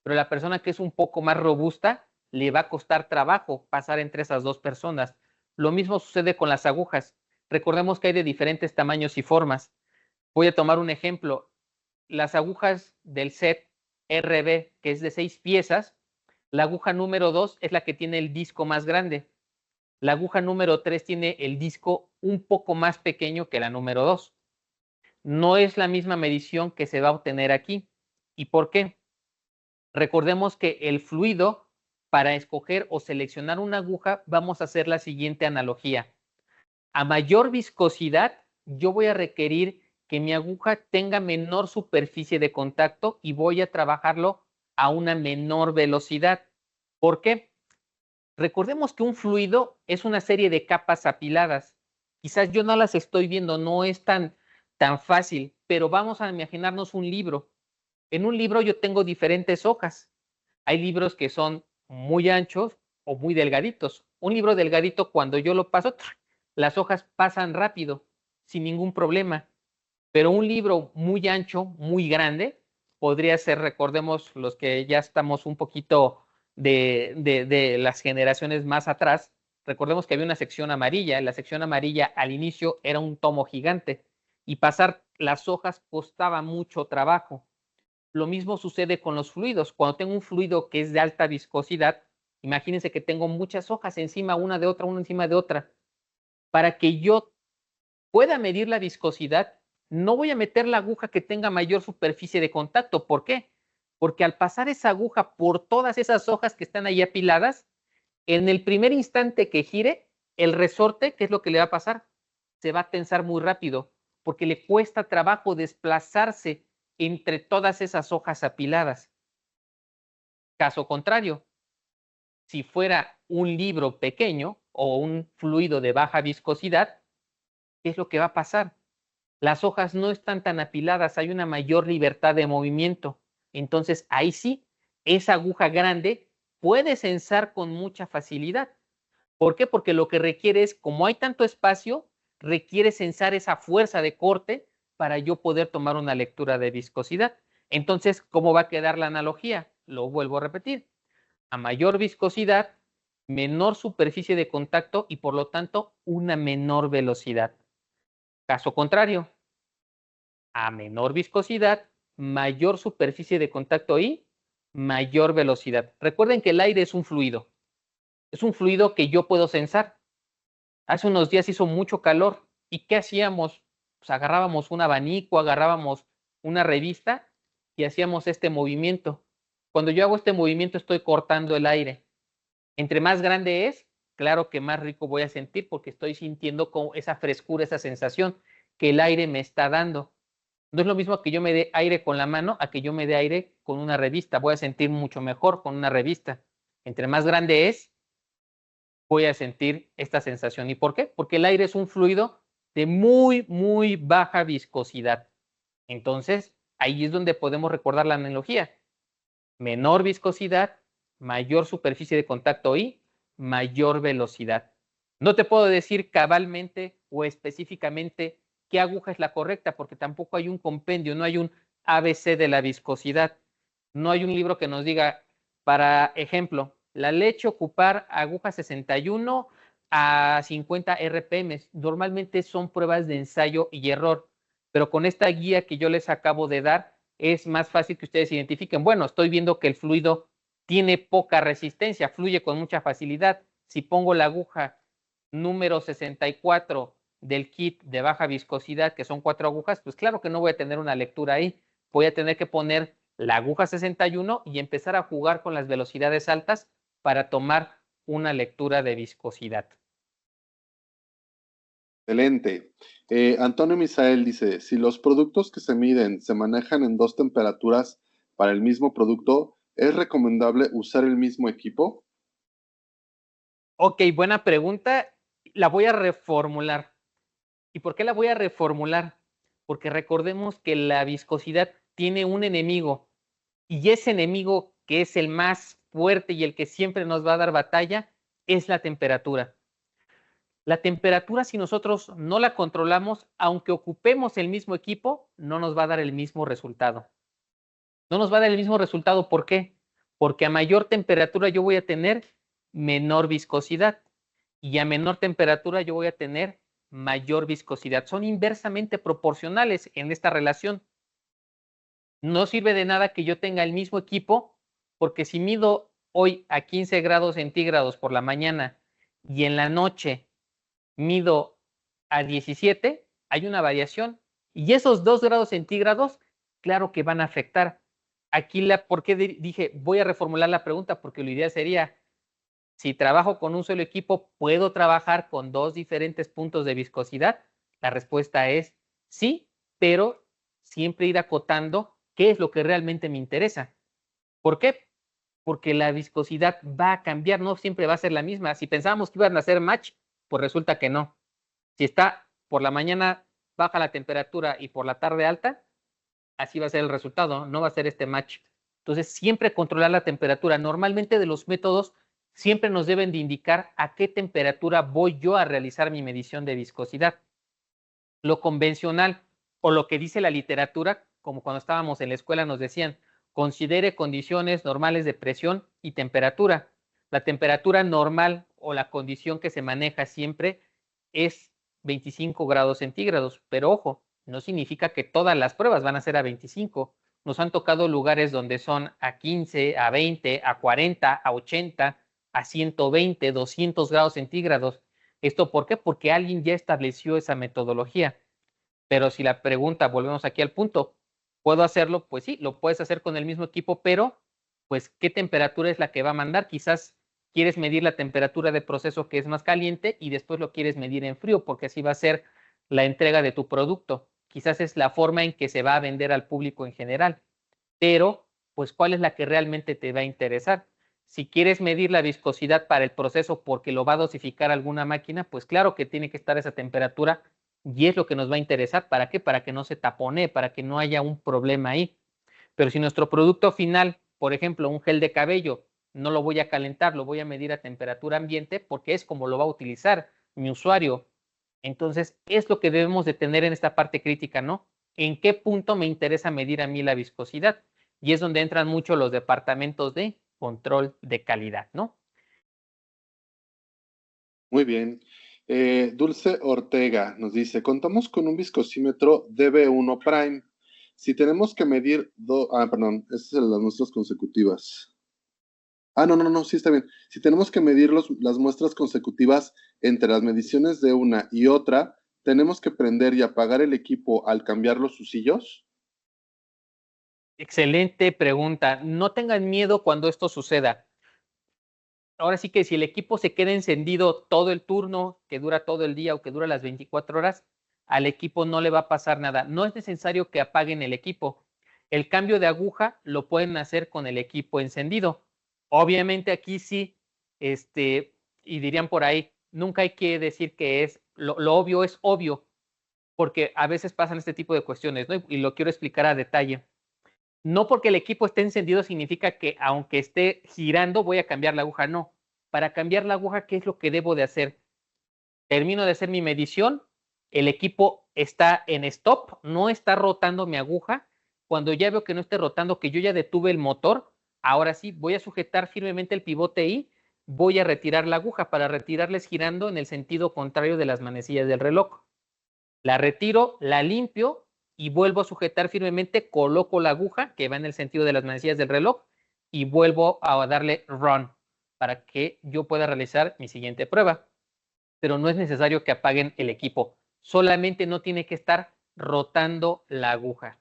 pero la persona que es un poco más robusta le va a costar trabajo pasar entre esas 2 personas. Lo mismo sucede con las agujas. Recordemos que hay de diferentes tamaños y formas. Voy a tomar un ejemplo. Las agujas del set RB, que es de 6 piezas, la aguja número 2 es la que tiene el disco más grande. La aguja número 3 tiene el disco un poco más pequeño que la número 2. No es la misma medición que se va a obtener aquí. ¿Y por qué? Recordemos que el fluido, para escoger o seleccionar una aguja, vamos a hacer la siguiente analogía. A mayor viscosidad, yo voy a requerir que mi aguja tenga menor superficie de contacto y voy a trabajarlo a una menor velocidad. ¿Por qué? Recordemos que un fluido es una serie de capas apiladas. Quizás yo no las estoy viendo, no es tan fácil, pero vamos a imaginarnos un libro. En un libro yo tengo diferentes hojas. Hay libros que son muy anchos o muy delgaditos. Un libro delgadito, cuando yo lo paso, las hojas pasan rápido, sin ningún problema. Pero un libro muy ancho, muy grande, podría ser, recordemos los que ya estamos un poquito de las generaciones más atrás, recordemos que había una sección amarilla. La sección amarilla al inicio era un tomo gigante y pasar las hojas costaba mucho trabajo. Lo mismo sucede con los fluidos. Cuando tengo un fluido que es de alta viscosidad, imagínense que tengo muchas hojas encima una de otra, una encima de otra. Para que yo pueda medir la viscosidad, no voy a meter la aguja que tenga mayor superficie de contacto. ¿Por qué? Porque al pasar esa aguja por todas esas hojas que están ahí apiladas, en el primer instante que gire, el resorte, ¿qué es lo que le va a pasar? Se va a tensar muy rápido, porque le cuesta trabajo desplazarse entre todas esas hojas apiladas. Caso contrario, si fuera un libro pequeño o un fluido de baja viscosidad, ¿qué es lo que va a pasar? Las hojas no están tan apiladas, hay una mayor libertad de movimiento. Entonces, ahí sí, esa aguja grande puede censar con mucha facilidad. ¿Por qué? Porque lo que requiere es, como hay tanto espacio, requiere censar esa fuerza de corte para yo poder tomar una lectura de viscosidad. Entonces, ¿cómo va a quedar la analogía? Lo vuelvo a repetir. A mayor viscosidad, menor superficie de contacto y por lo tanto una menor velocidad. Caso contrario, a menor viscosidad, mayor superficie de contacto y mayor velocidad. Recuerden que el aire es un fluido. Es un fluido que yo puedo censar. Hace unos días hizo mucho calor. ¿Y qué hacíamos? Pues agarrábamos un abanico, agarrábamos una revista y hacíamos este movimiento. Cuando yo hago este movimiento estoy cortando el aire. Entre más grande es, claro que más rico voy a sentir porque estoy sintiendo como esa frescura, esa sensación que el aire me está dando. No es lo mismo que yo me dé aire con la mano a que yo me dé aire con una revista. Voy a sentir mucho mejor con una revista. Entre más grande es, voy a sentir esta sensación. ¿Y por qué? Porque el aire es un fluido de muy, muy baja viscosidad. Entonces, ahí es donde podemos recordar la analogía. Menor viscosidad, mayor superficie de contacto y mayor velocidad. No te puedo decir cabalmente o específicamente qué aguja es la correcta, porque tampoco hay un compendio, no hay un ABC de la viscosidad. No hay un libro que nos diga, para ejemplo, la leche ocupar aguja 61 a 50 RPM. Normalmente son pruebas de ensayo y error, pero con esta guía que yo les acabo de dar, es más fácil que ustedes identifiquen, bueno, estoy viendo que el fluido tiene poca resistencia, fluye con mucha facilidad. Si pongo la aguja número 64 del kit de baja viscosidad, que son 4 agujas, pues claro que no voy a tener una lectura ahí. Voy a tener que poner la aguja 61 y empezar a jugar con las velocidades altas para tomar una lectura de viscosidad. Excelente. Antonio Misael dice, si los productos que se miden se manejan en dos temperaturas para el mismo producto, ¿es recomendable usar el mismo equipo? Ok, buena pregunta. La voy a reformular. ¿Y por qué la voy a reformular? Porque recordemos que la viscosidad tiene un enemigo y ese enemigo que es el más fuerte y el que siempre nos va a dar batalla es la temperatura. La temperatura, si nosotros no la controlamos, aunque ocupemos el mismo equipo, no nos va a dar el mismo resultado. No nos va a dar el mismo resultado, ¿por qué? Porque a mayor temperatura yo voy a tener menor viscosidad y a menor temperatura yo voy a tener mayor viscosidad. Son inversamente proporcionales en esta relación. No sirve de nada que yo tenga el mismo equipo, porque si mido hoy a 15 grados centígrados por la mañana y en la noche mido a 17, hay una variación. Y esos 2 grados centígrados, claro que van a afectar. Aquí, ¿por qué dije, voy a reformular la pregunta? Porque la idea sería, si trabajo con un solo equipo, ¿puedo trabajar con 2 diferentes puntos de viscosidad? La respuesta es sí, pero siempre ir acotando qué es lo que realmente me interesa. ¿Por qué? Porque la viscosidad va a cambiar, no siempre va a ser la misma. Si pensábamos que iban a hacer match, pues resulta que no. Si está por la mañana baja la temperatura y por la tarde alta, así va a ser el resultado, no va a ser este match. Entonces, siempre controlar la temperatura. Normalmente de los métodos siempre nos deben de indicar a qué temperatura voy yo a realizar mi medición de viscosidad. Lo convencional o lo que dice la literatura, como cuando estábamos en la escuela nos decían, considere condiciones normales de presión y temperatura. La temperatura normal o la condición que se maneja siempre es 25 grados centígrados, pero ojo, no significa que todas las pruebas van a ser a 25. Nos han tocado lugares donde son a 15, a 20, a 40, a 80, a 120, 200 grados centígrados. ¿Esto por qué? Porque alguien ya estableció esa metodología. Pero si la pregunta, volvemos aquí al punto, ¿puedo hacerlo? Pues sí, lo puedes hacer con el mismo equipo, pero pues ¿qué temperatura es la que va a mandar? Quizás quieres medir la temperatura de proceso que es más caliente y después lo quieres medir en frío, porque así va a ser la entrega de tu producto. Quizás es la forma en que se va a vender al público en general, pero pues ¿cuál es la que realmente te va a interesar? Si quieres medir la viscosidad para el proceso porque lo va a dosificar alguna máquina, pues claro que tiene que estar a esa temperatura y es lo que nos va a interesar. ¿Para qué? Para que no se tapone, para que no haya un problema ahí. Pero si nuestro producto final, por ejemplo, un gel de cabello, no lo voy a calentar, lo voy a medir a temperatura ambiente porque es como lo va a utilizar mi usuario. Entonces, es lo que debemos de tener en esta parte crítica, ¿no? ¿En qué punto me interesa medir a mí la viscosidad? Y es donde entran mucho los departamentos de control de calidad, ¿no? Muy bien. Dulce Ortega nos dice, contamos con un viscosímetro DB1 Prime. Si tenemos que medir, perdón, estas son las muestras consecutivas. No, sí está bien. Si tenemos que medir las muestras consecutivas entre las mediciones de una y otra, ¿tenemos que prender y apagar el equipo al cambiar los usillos? Excelente pregunta. No tengan miedo cuando esto suceda. Ahora sí que si el equipo se queda encendido todo el turno, que dura todo el día o que dura las 24 horas, al equipo no le va a pasar nada. No es necesario que apaguen el equipo. El cambio de aguja lo pueden hacer con el equipo encendido. Obviamente aquí sí, y dirían por ahí, nunca hay que decir que es, lo obvio es obvio, porque a veces pasan este tipo de cuestiones, ¿no? Y lo quiero explicar a detalle. No porque el equipo esté encendido significa que aunque esté girando voy a cambiar la aguja, no. Para cambiar la aguja, ¿qué es lo que debo de hacer? Termino de hacer mi medición, el equipo está en stop, no está rotando mi aguja. Cuando ya veo que no esté rotando, que yo ya detuve el motor, ahora sí voy a sujetar firmemente el pivote y voy a retirar la aguja para retirarles girando en el sentido contrario de las manecillas del reloj. La retiro, la limpio y vuelvo a sujetar firmemente, coloco la aguja que va en el sentido de las manecillas del reloj y vuelvo a darle run para que yo pueda realizar mi siguiente prueba. Pero no es necesario que apaguen el equipo, solamente no tiene que estar rotando la aguja.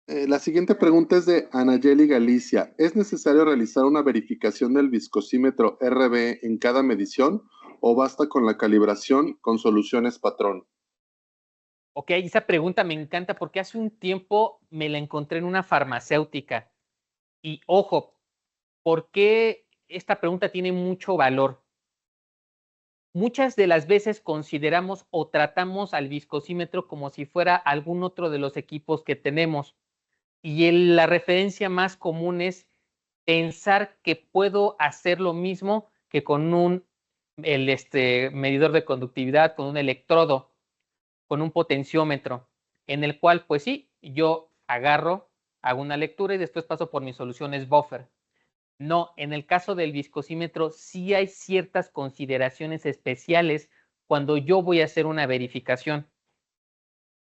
La siguiente pregunta es de Anayeli Galicia. ¿Es necesario realizar una verificación del viscosímetro RB en cada medición o basta con la calibración con soluciones patrón? Ok, esa pregunta me encanta porque hace un tiempo me la encontré en una farmacéutica. Y ojo, ¿por qué esta pregunta tiene mucho valor? Muchas de las veces consideramos o tratamos al viscosímetro como si fuera algún otro de los equipos que tenemos. Y la referencia más común es pensar que puedo hacer lo mismo que con el medidor de conductividad, con un electrodo, con un potenciómetro, en el cual, pues sí, yo agarro, hago una lectura y después paso por mis soluciones buffer. No, en el caso del viscosímetro sí hay ciertas consideraciones especiales cuando yo voy a hacer una verificación.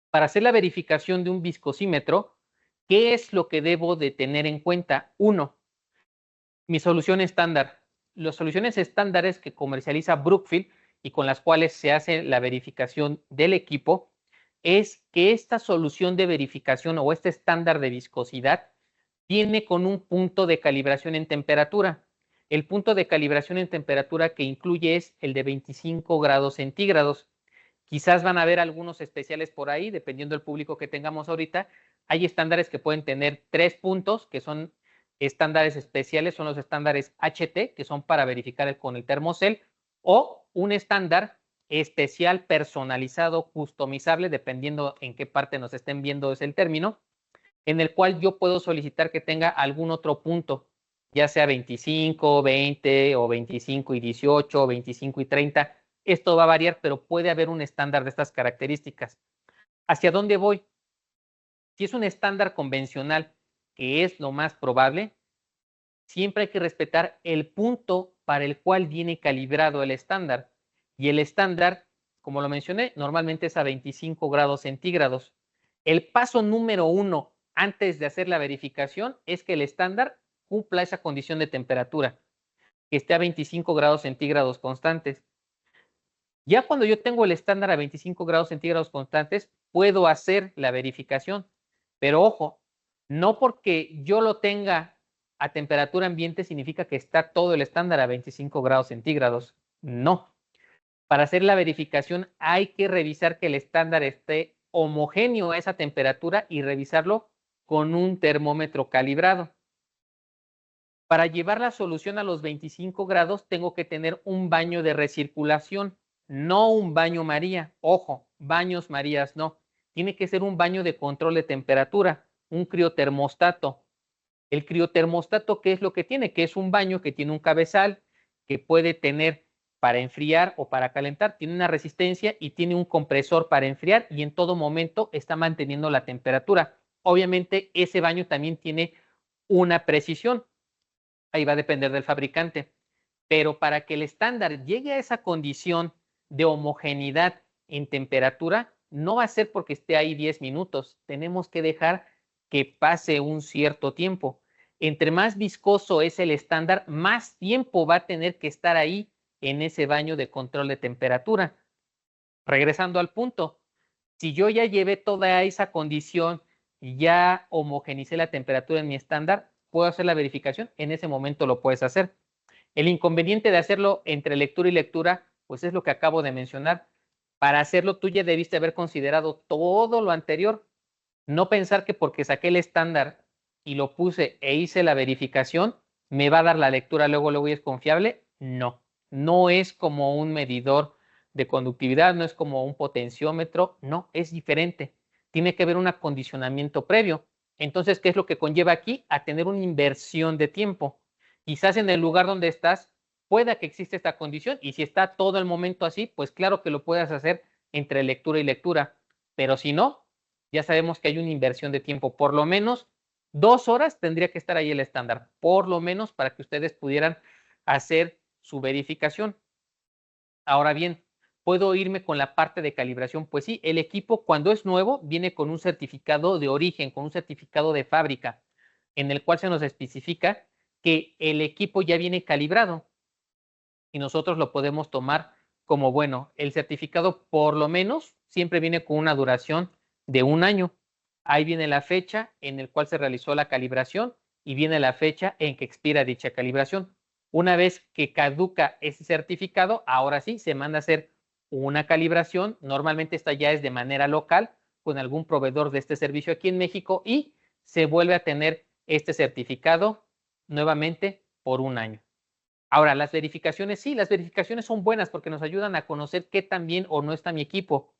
Para hacer la verificación de un viscosímetro, ¿qué es lo que debo de tener en cuenta? Uno, mi solución estándar. Las soluciones estándares que comercializa Brookfield y con las cuales se hace la verificación del equipo es que esta solución de verificación o este estándar de viscosidad viene con un punto de calibración en temperatura. El punto de calibración en temperatura que incluye es el de 25 grados centígrados. Quizás van a haber algunos especiales por ahí, dependiendo del público que tengamos ahorita. Hay estándares que pueden tener 3 puntos, que son estándares especiales, son los estándares HT, que son para verificar con el termocel, o un estándar especial, personalizado, customizable, dependiendo en qué parte nos estén viendo es el término, en el cual yo puedo solicitar que tenga algún otro punto, ya sea 25, 20 o 25 y 18, 25 y 30. Esto va a variar, pero puede haber un estándar de estas características. ¿Hacia dónde voy? Si es un estándar convencional, que es lo más probable, siempre hay que respetar el punto para el cual viene calibrado el estándar. Y el estándar, como lo mencioné, normalmente es a 25 grados centígrados. El paso número 1 antes de hacer la verificación es que el estándar cumpla esa condición de temperatura, que esté a 25 grados centígrados constantes. Ya cuando yo tengo el estándar a 25 grados centígrados constantes, puedo hacer la verificación. Pero ojo, no porque yo lo tenga a temperatura ambiente significa que está todo el estándar a 25 grados centígrados. No. Para hacer la verificación hay que revisar que el estándar esté homogéneo a esa temperatura y revisarlo con un termómetro calibrado. Para llevar la solución a los 25 grados tengo que tener un baño de recirculación, no un baño María. Ojo, baños Marías no. Tiene que ser un baño de control de temperatura, un criotermostato. El criotermostato, ¿qué es lo que tiene? Que es un baño que tiene un cabezal que puede tener para enfriar o para calentar, tiene una resistencia y tiene un compresor para enfriar y en todo momento está manteniendo la temperatura. Obviamente ese baño también tiene una precisión. Ahí va a depender del fabricante. Pero para que el estándar llegue a esa condición de homogeneidad en temperatura, no va a ser porque esté ahí 10 minutos. Tenemos que dejar que pase un cierto tiempo. Entre más viscoso es el estándar, más tiempo va a tener que estar ahí en ese baño de control de temperatura. Regresando al punto, si yo ya llevé toda esa condición y ya homogenicé la temperatura en mi estándar, puedo hacer la verificación, en ese momento lo puedes hacer. El inconveniente de hacerlo entre lectura y lectura, Pues es lo que acabo de mencionar. Para hacerlo, tú ya debiste haber considerado todo lo anterior. No pensar que porque saqué el estándar y lo puse e hice la verificación, me va a dar la lectura luego y es confiable. No, no es como un medidor de conductividad, no es como un potenciómetro, no, es diferente. Tiene que haber un acondicionamiento previo. Entonces, ¿qué es lo que conlleva aquí? A tener una inversión de tiempo. Quizás en el lugar donde estás pueda que exista esta condición y si está todo el momento así, pues claro que lo puedas hacer entre lectura y lectura. Pero si no, ya sabemos que hay una inversión de tiempo. Por lo menos 2 horas tendría que estar ahí el estándar, por lo menos para que ustedes pudieran hacer su verificación. Ahora bien, ¿puedo irme con la parte de calibración? Pues sí, el equipo cuando es nuevo viene con un certificado de origen, con un certificado de fábrica, en el cual se nos especifica que el equipo ya viene calibrado y nosotros lo podemos tomar como bueno. El certificado por lo menos siempre viene con una duración de 1 año. Ahí viene la fecha en la cual se realizó la calibración y viene la fecha en que expira dicha calibración. Una vez que caduca ese certificado, ahora sí se manda a hacer una calibración. Normalmente esta ya es de manera local con algún proveedor de este servicio aquí en México y se vuelve a tener este certificado nuevamente por 1 año. Ahora, las verificaciones, sí, las verificaciones son buenas porque nos ayudan a conocer qué tan bien o no está mi equipo.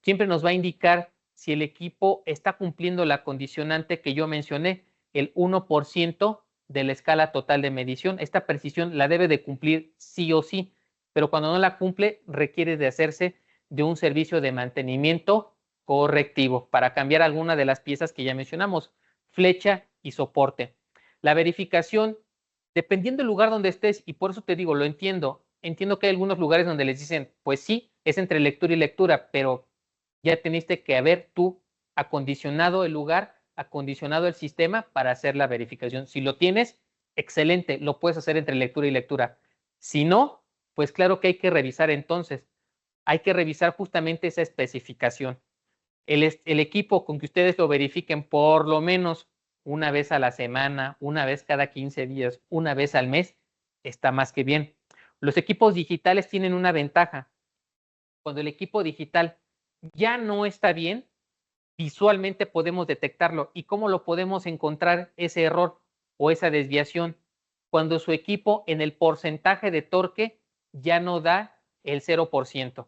Siempre nos va a indicar si el equipo está cumpliendo la condicionante que yo mencioné, el 1% de la escala total de medición. Esta precisión la debe de cumplir sí o sí, pero cuando no la cumple requiere de hacerse de un servicio de mantenimiento correctivo para cambiar alguna de las piezas que ya mencionamos, flecha y soporte. La verificación, dependiendo del lugar donde estés, y por eso te digo, lo entiendo que hay algunos lugares donde les dicen, pues sí, es entre lectura y lectura, pero ya teniste que haber tú acondicionado el lugar, acondicionado el sistema para hacer la verificación. Si lo tienes, excelente, lo puedes hacer entre lectura y lectura. Si no, pues claro que hay que revisar entonces. Hay que revisar justamente esa especificación. El equipo con que ustedes lo verifiquen por lo menos una vez a la semana, una vez cada 15 días, una vez al mes, está más que bien. Los equipos digitales tienen una ventaja. Cuando el equipo digital ya no está bien, visualmente podemos detectarlo. ¿Y cómo lo podemos encontrar ese error o esa desviación? Cuando su equipo en el porcentaje de torque ya no da el 0%.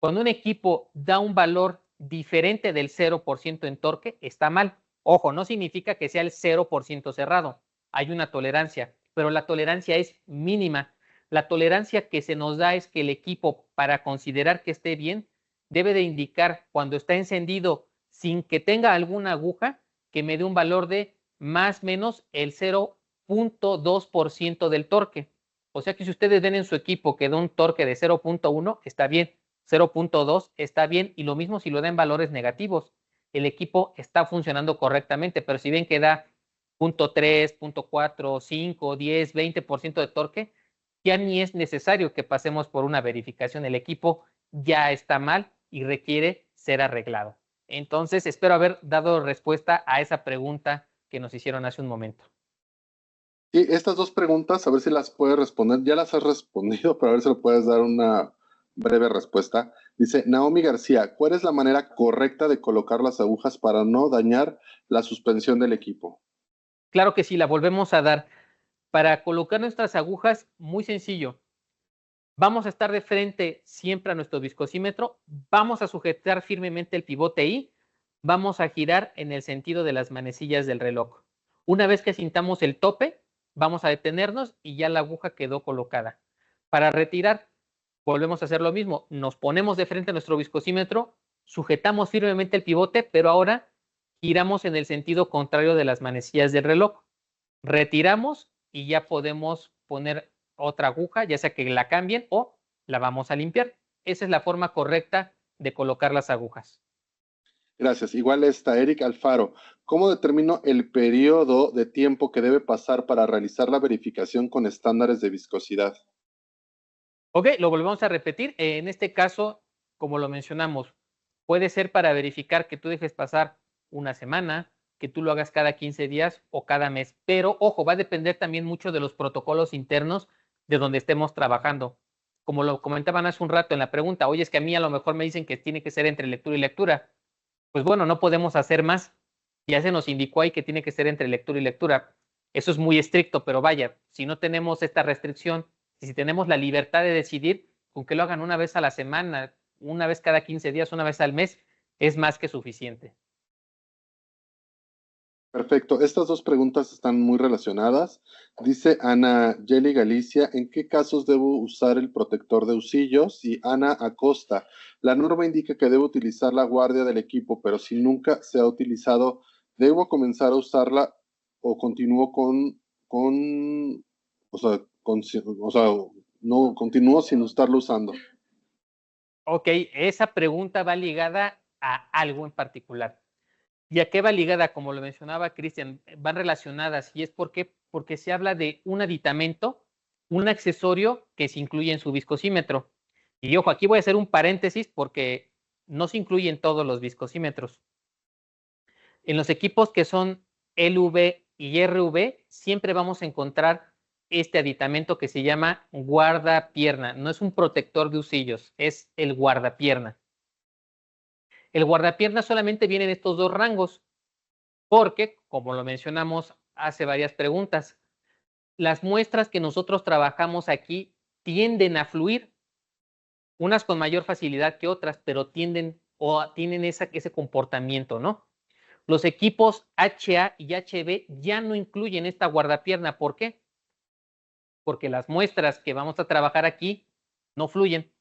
Cuando un equipo da un valor diferente del 0% en torque, está mal. Ojo, no significa que sea el 0% cerrado. Hay una tolerancia, pero la tolerancia es mínima. La tolerancia que se nos da es que el equipo, para considerar que esté bien, debe de indicar cuando está encendido sin que tenga alguna aguja, que me dé un valor de más o menos el 0.2% del torque. O sea que si ustedes ven en su equipo que da un torque de 0.1, está bien. 0.2 está bien y lo mismo si lo da en valores negativos. El equipo está funcionando correctamente, pero si ven que da 0.3, 0.4, 5, 10, 20% de torque, ya ni es necesario que pasemos por una verificación. El equipo ya está mal y requiere ser arreglado. Entonces, espero haber dado respuesta a esa pregunta que nos hicieron hace un momento. Y estas dos preguntas, a ver si las puedes responder. Ya las has respondido, pero a ver si le puedes dar una breve respuesta. Dice Naomi García, ¿cuál es la manera correcta de colocar las agujas para no dañar la suspensión del equipo? Claro que sí, la volvemos a dar. Para colocar nuestras agujas, muy sencillo. Vamos a estar de frente siempre a nuestro viscosímetro, vamos a sujetar firmemente el pivote y vamos a girar en el sentido de las manecillas del reloj. Una vez que sintamos el tope, vamos a detenernos y ya la aguja quedó colocada. Para retirar, volvemos a hacer lo mismo. Nos ponemos de frente a nuestro viscosímetro, sujetamos firmemente el pivote, pero ahora giramos en el sentido contrario de las manecillas del reloj. Retiramos y ya podemos poner otra aguja, ya sea que la cambien o la vamos a limpiar. Esa es la forma correcta de colocar las agujas. Gracias. Igual está Eric Alfaro. ¿Cómo determino el periodo de tiempo que debe pasar para realizar la verificación con estándares de viscosidad? Ok, lo volvemos a repetir. En este caso, como lo mencionamos, puede ser para verificar que tú dejes pasar una semana, que tú lo hagas cada 15 días o cada mes. Pero ojo, va a depender también mucho de los protocolos internos de donde estemos trabajando. como lo comentaban hace un rato en la pregunta, oye, es que a mí a lo mejor me dicen que tiene que ser entre lectura y lectura. Pues bueno, no podemos hacer más. Ya se nos indicó ahí que tiene que ser entre lectura y lectura. Eso es muy estricto, pero vaya, si no tenemos esta restricción, y si tenemos la libertad de decidir, con que lo hagan una vez a la semana, una vez cada 15 días, una vez al mes, es más que suficiente. Perfecto. Estas dos preguntas están muy relacionadas. Dice Ana Yeli Galicia, ¿en qué casos debo usar el protector de husillos? Y Ana Acosta, la norma indica que debo utilizar la guardia del equipo, pero si nunca se ha utilizado, ¿debo comenzar a usarla o continúo no continúo sin estarlo usando? Ok, esa pregunta va ligada a algo en particular. ¿Y a qué va ligada? Como lo mencionaba Cristian, van relacionadas. ¿Y es porque se habla de un aditamento, un accesorio que se incluye en su viscosímetro? Y ojo, aquí voy a hacer un paréntesis porque no se incluyen todos los viscosímetros. En los equipos que son LV y RV, siempre vamos a encontrar este aditamento que se llama guardapierna. No es un protector de husillos, es el guardapierna. El guardapierna solamente viene en estos dos rangos, porque, como lo mencionamos hace varias preguntas, las muestras que nosotros trabajamos aquí tienden a fluir, unas con mayor facilidad que otras, pero tienden o tienen ese comportamiento, ¿no? Los equipos HA y HB ya no incluyen esta guardapierna. ¿Por qué? Porque las muestras que vamos a trabajar aquí no fluyen,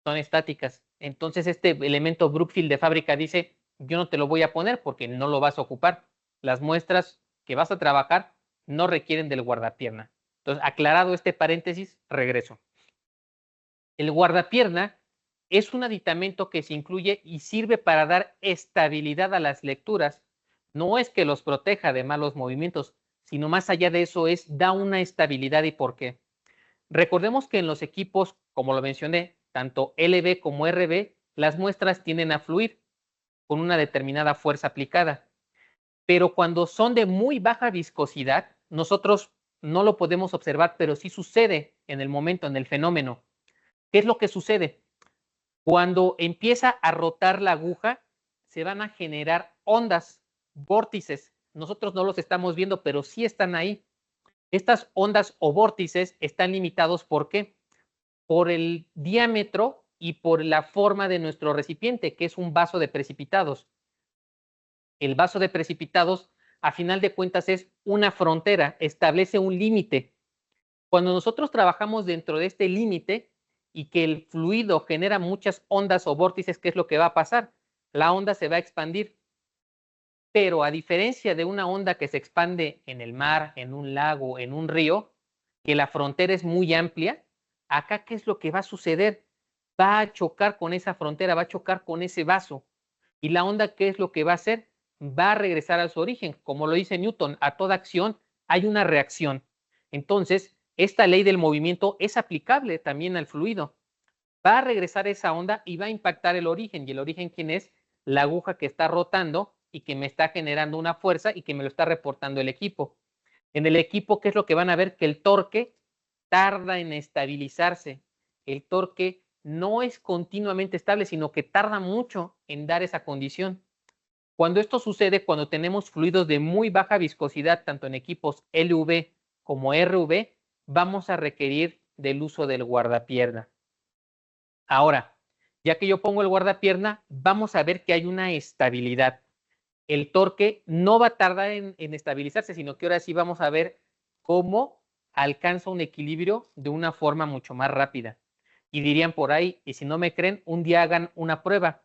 son estáticas. Entonces este elemento Brookfield de fábrica dice, yo no te lo voy a poner porque no lo vas a ocupar. Las muestras que vas a trabajar no requieren del guardapierna. Entonces, aclarado este paréntesis, regreso. El guardapierna es un aditamento que se incluye y sirve para dar estabilidad a las lecturas. No es que los proteja de malos movimientos, sino más allá de eso da una estabilidad. ¿Y por qué? Recordemos que en los equipos, como lo mencioné, tanto LB como RB, las muestras tienden a fluir con una determinada fuerza aplicada. Pero cuando son de muy baja viscosidad, nosotros no lo podemos observar, pero sí sucede en el momento, en el fenómeno. ¿Qué es lo que sucede? Cuando empieza a rotar la aguja, se van a generar ondas, vórtices. Nosotros no los estamos viendo, pero sí están ahí. Estas ondas o vórtices están limitados, ¿por qué? Por el diámetro y por la forma de nuestro recipiente, que es un vaso de precipitados. El vaso de precipitados, a final de cuentas, es una frontera, establece un límite. Cuando nosotros trabajamos dentro de este límite y que el fluido genera muchas ondas o vórtices, ¿qué es lo que va a pasar? La onda se va a expandir. Pero a diferencia de una onda que se expande en el mar, en un lago, en un río, que la frontera es muy amplia, acá ¿qué es lo que va a suceder? Va a chocar con esa frontera, va a chocar con ese vaso. Y la onda, ¿qué es lo que va a hacer? Va a regresar a su origen. Como lo dice Newton, a toda acción hay una reacción. Entonces, esta ley del movimiento es aplicable también al fluido. Va a regresar esa onda y va a impactar el origen. ¿Y el origen quién es? La aguja que está rotando y que me está generando una fuerza y que me lo está reportando el equipo. En el equipo, ¿qué es lo que van a ver? Que el torque tarda en estabilizarse. El torque no es continuamente estable, sino que tarda mucho en dar esa condición. Cuando esto sucede, cuando tenemos fluidos de muy baja viscosidad, tanto en equipos LV como RV, vamos a requerir del uso del guardapierna. Ahora, ya que yo pongo el guardapierna, vamos a ver que hay una estabilidad. El torque no va a tardar en estabilizarse, sino que ahora sí vamos a ver cómo alcanza un equilibrio de una forma mucho más rápida. Y dirían por ahí, y si no me creen, un día hagan una prueba.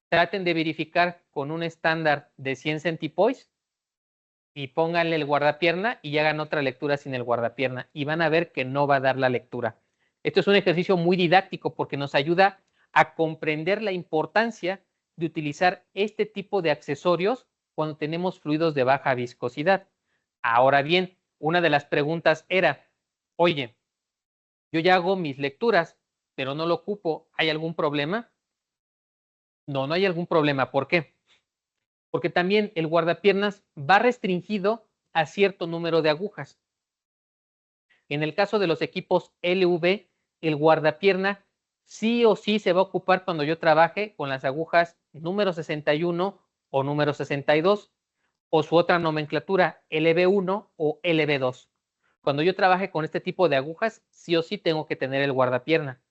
Traten de verificar con un estándar de 100 centipoise y pónganle el guardapierna y hagan otra lectura sin el guardapierna y van a ver que no va a dar la lectura. Esto es un ejercicio muy didáctico porque nos ayuda a comprender la importancia de utilizar este tipo de accesorios cuando tenemos fluidos de baja viscosidad. Ahora bien, una de las preguntas era, oye, yo ya hago mis lecturas, pero no lo ocupo, ¿hay algún problema? No, no hay algún problema. ¿Por qué? Porque también el guardapiernas va restringido a cierto número de agujas. En el caso de los equipos LV, el guardapierna sí o sí se va a ocupar cuando yo trabaje con las agujas número 61 o número 62 o su otra nomenclatura LB1 o LB2. Cuando yo trabaje con este tipo de agujas, sí o sí tengo que tener el guardapierna.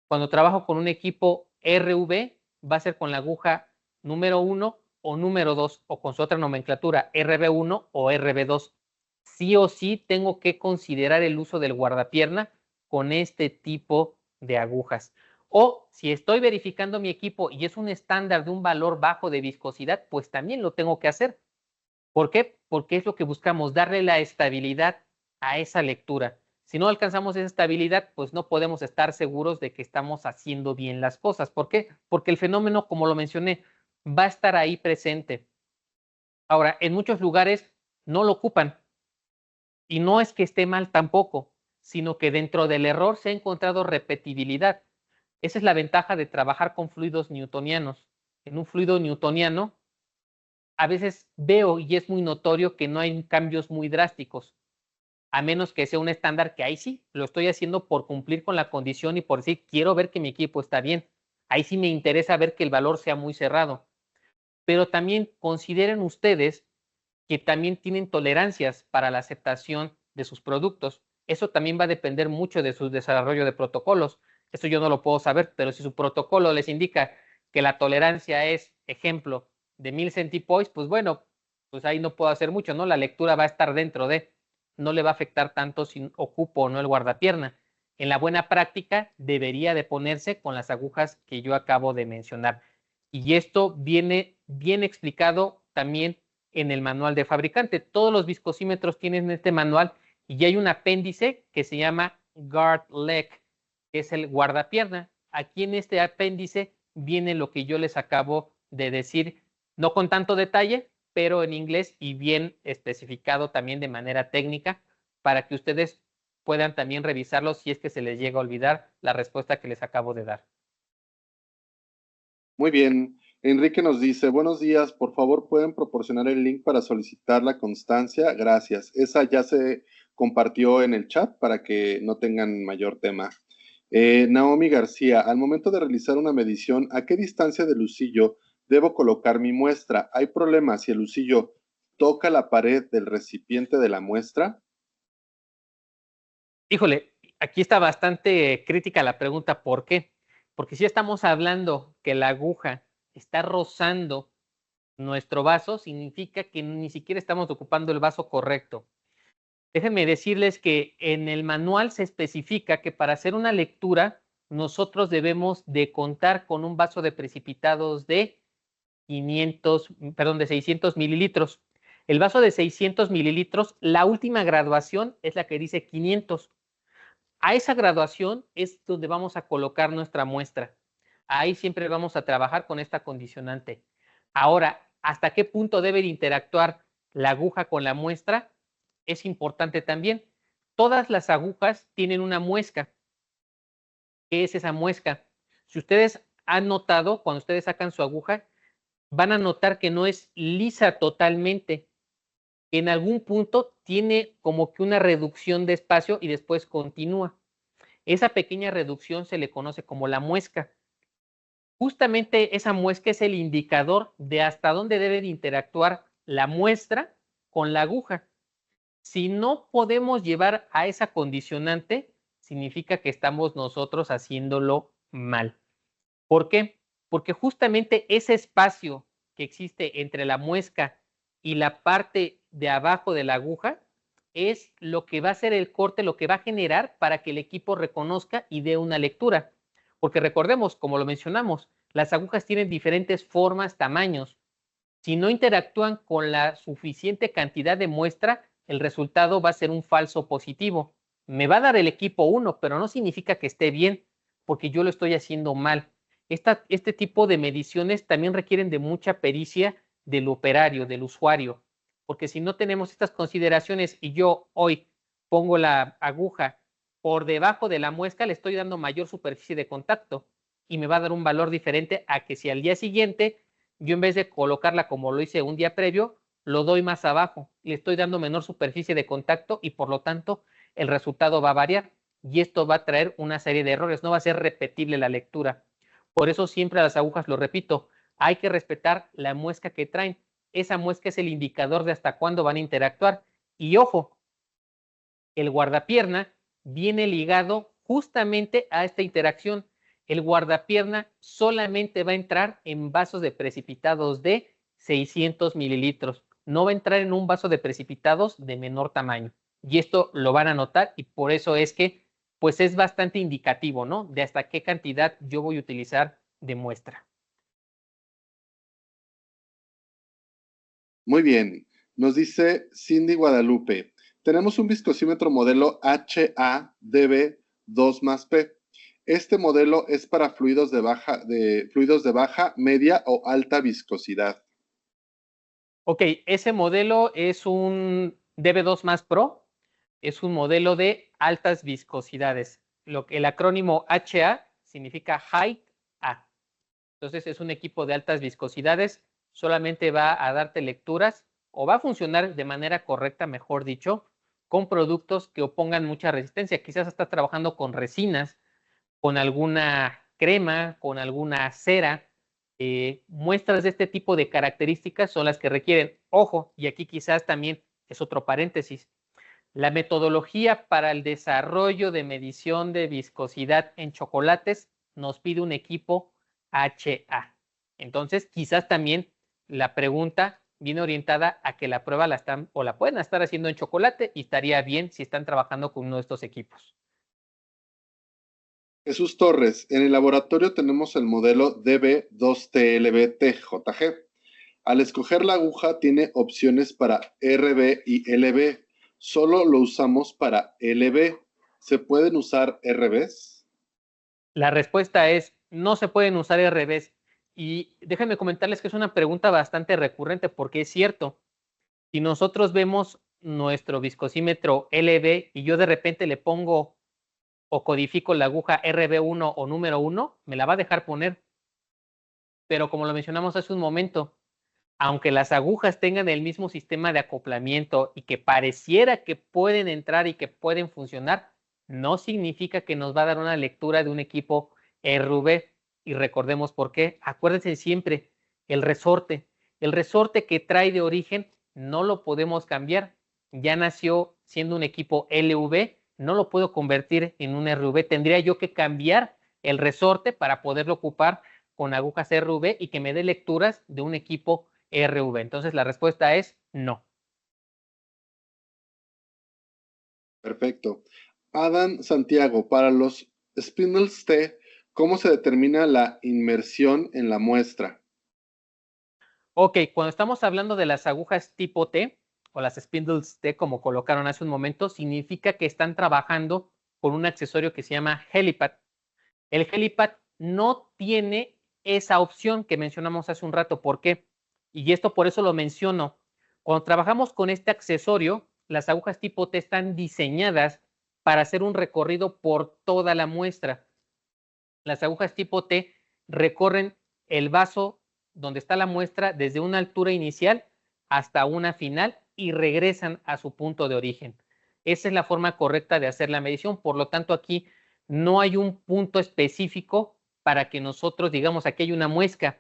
Cuando trabajo con un equipo RV, va a ser con la aguja número 1 o número 2 o con su otra nomenclatura RB1 o RB2. Sí o sí tengo que considerar el uso del guardapierna con este tipo de agujas. O si estoy verificando mi equipo y es un estándar de un valor bajo de viscosidad, pues también lo tengo que hacer. ¿Por qué? Porque es lo que buscamos, darle la estabilidad a esa lectura. Si no alcanzamos esa estabilidad, pues no podemos estar seguros de que estamos haciendo bien las cosas. ¿Por qué? Porque el fenómeno, como lo mencioné, va a estar ahí presente. Ahora, en muchos lugares no lo ocupan. Y no es que esté mal tampoco, sino que dentro del error se ha encontrado repetibilidad. Esa es la ventaja de trabajar con fluidos newtonianos. En un fluido newtoniano, a veces veo y es muy notorio que no hay cambios muy drásticos, a menos que sea un estándar que ahí sí, lo estoy haciendo por cumplir con la condición y por decir, quiero ver que mi equipo está bien. Ahí sí me interesa ver que el valor sea muy cerrado. Pero también consideren ustedes que también tienen tolerancias para la aceptación de sus productos. Eso también va a depender mucho de su desarrollo de protocolos. Eso yo no lo puedo saber, pero si su protocolo les indica que la tolerancia es, ejemplo, de 1000 centipoise, pues bueno, pues ahí no puedo hacer mucho, ¿no? La lectura va a estar dentro de, no le va a afectar tanto si ocupo o no el guardapierna. En la buena práctica debería de ponerse con las agujas que yo acabo de mencionar. Y esto viene bien explicado también en el manual de fabricante. Todos los viscosímetros tienen este manual y hay un apéndice que se llama guard leg, que es el guardapierna. Aquí en este apéndice viene lo que yo les acabo de decir, no con tanto detalle, pero en inglés y bien especificado también de manera técnica para que ustedes puedan también revisarlo si es que se les llega a olvidar la respuesta que les acabo de dar. Muy bien. Enrique nos dice, buenos días, por favor pueden proporcionar el link para solicitar la constancia. Gracias. Esa ya se compartió en el chat para que no tengan mayor tema. Naomi García, al momento de realizar una medición, ¿a qué distancia del lucillo debo colocar mi muestra? ¿Hay problema si el lucillo toca la pared del recipiente de la muestra? Híjole, aquí está bastante crítica la pregunta, ¿por qué? Porque si estamos hablando que la aguja está rozando nuestro vaso, significa que ni siquiera estamos ocupando el vaso correcto. Déjenme decirles que en el manual se especifica que para hacer una lectura nosotros debemos de contar con un vaso de precipitados de 600 mililitros. El vaso de 600 mililitros, la última graduación es la que dice 500. A esa graduación es donde vamos a colocar nuestra muestra. Ahí siempre vamos a trabajar con esta condicionante. Ahora, ¿hasta qué punto debe de interactuar la aguja con la muestra? Es importante también. Todas las agujas tienen una muesca. ¿Qué es esa muesca? Si ustedes han notado, cuando ustedes sacan su aguja, van a notar que no es lisa totalmente. En algún punto tiene como que una reducción de espacio y después continúa. Esa pequeña reducción se le conoce como la muesca. Justamente esa muesca es el indicador de hasta dónde debe de interactuar la muestra con la aguja. Si no podemos llevar a esa condicionante, significa que estamos nosotros haciéndolo mal. ¿Por qué? Porque justamente ese espacio que existe entre la muesca y la parte de abajo de la aguja es lo que va a hacer el corte, lo que va a generar para que el equipo reconozca y dé una lectura. Porque recordemos, como lo mencionamos, las agujas tienen diferentes formas, tamaños. Si no interactúan con la suficiente cantidad de muestra, el resultado va a ser un falso positivo. Me va a dar el equipo 1, pero no significa que esté bien, porque yo lo estoy haciendo mal. Este tipo de mediciones también requieren de mucha pericia del operario, del usuario, porque si no tenemos estas consideraciones y yo hoy pongo la aguja por debajo de la muesca, le estoy dando mayor superficie de contacto y me va a dar un valor diferente a que si al día siguiente yo en vez de colocarla como lo hice un día previo, lo doy más abajo, le estoy dando menor superficie de contacto y por lo tanto el resultado va a variar. y esto va a traer una serie de errores, no va a ser repetible la lectura. Por eso siempre a las agujas, lo repito, hay que respetar la muesca que traen. Esa muesca es el indicador de hasta cuándo van a interactuar. Y ojo, el guardapierna viene ligado justamente a esta interacción. El guardapierna solamente va a entrar en vasos de precipitados de 600 mililitros. No va a entrar en un vaso de precipitados de menor tamaño. Y esto lo van a notar y por eso es que pues es bastante indicativo, ¿no? De hasta qué cantidad yo voy a utilizar de muestra. Muy bien. Nos dice Cindy Guadalupe. Tenemos un viscosímetro modelo HADB 2+P. Este modelo es para fluidos de baja, media o alta viscosidad. Ok, ese modelo es un DB2 más Pro, es un modelo de altas viscosidades. El acrónimo HA significa Height A. Entonces es un equipo de altas viscosidades, solamente va a darte lecturas o va a funcionar de manera correcta, mejor dicho, con productos que opongan mucha resistencia. Quizás estás trabajando con resinas, con alguna crema, con alguna cera. Muestras de este tipo de características son las que requieren, ojo, y aquí quizás también es otro paréntesis, la metodología para el desarrollo de medición de viscosidad en chocolates nos pide un equipo HA. Entonces, quizás también la pregunta viene orientada a que la prueba la están o la pueden estar haciendo en chocolate y estaría bien si están trabajando con uno de estos equipos. Jesús Torres, en el laboratorio tenemos el modelo DB2TLB-TJG. Al escoger la aguja tiene opciones para RB y LB. Solo lo usamos para LB. ¿Se pueden usar RBs? La respuesta es, no se pueden usar RBs. Y déjenme comentarles que es una pregunta bastante recurrente porque es cierto. Si nosotros vemos nuestro viscosímetro LB y yo de repente le pongo o codifico la aguja RB1 o número 1, me la va a dejar poner. Pero como lo mencionamos hace un momento, aunque las agujas tengan el mismo sistema de acoplamiento y que pareciera que pueden entrar y que pueden funcionar, no significa que nos va a dar una lectura de un equipo RV. Y recordemos por qué. Acuérdense siempre, el resorte. El resorte que trae de origen no lo podemos cambiar. Ya nació siendo un equipo LV, no lo puedo convertir en un RV. Tendría yo que cambiar el resorte para poderlo ocupar con agujas RV y que me dé lecturas de un equipo RV. Entonces la respuesta es no. Perfecto. Adam Santiago, para los spindles T, ¿cómo se determina la inmersión en la muestra? Ok, cuando estamos hablando de las agujas tipo T o las spindles T, como colocaron hace un momento, significa que están trabajando con un accesorio que se llama helipad. El helipad no tiene esa opción que mencionamos hace un rato. ¿Por qué? Y esto por eso lo menciono. Cuando trabajamos con este accesorio, las agujas tipo T están diseñadas para hacer un recorrido por toda la muestra. Las agujas tipo T recorren el vaso donde está la muestra desde una altura inicial hasta una final y regresan a su punto de origen. Esa es la forma correcta de hacer la medición. Por lo tanto, aquí no hay un punto específico para que nosotros digamos aquí hay una muesca,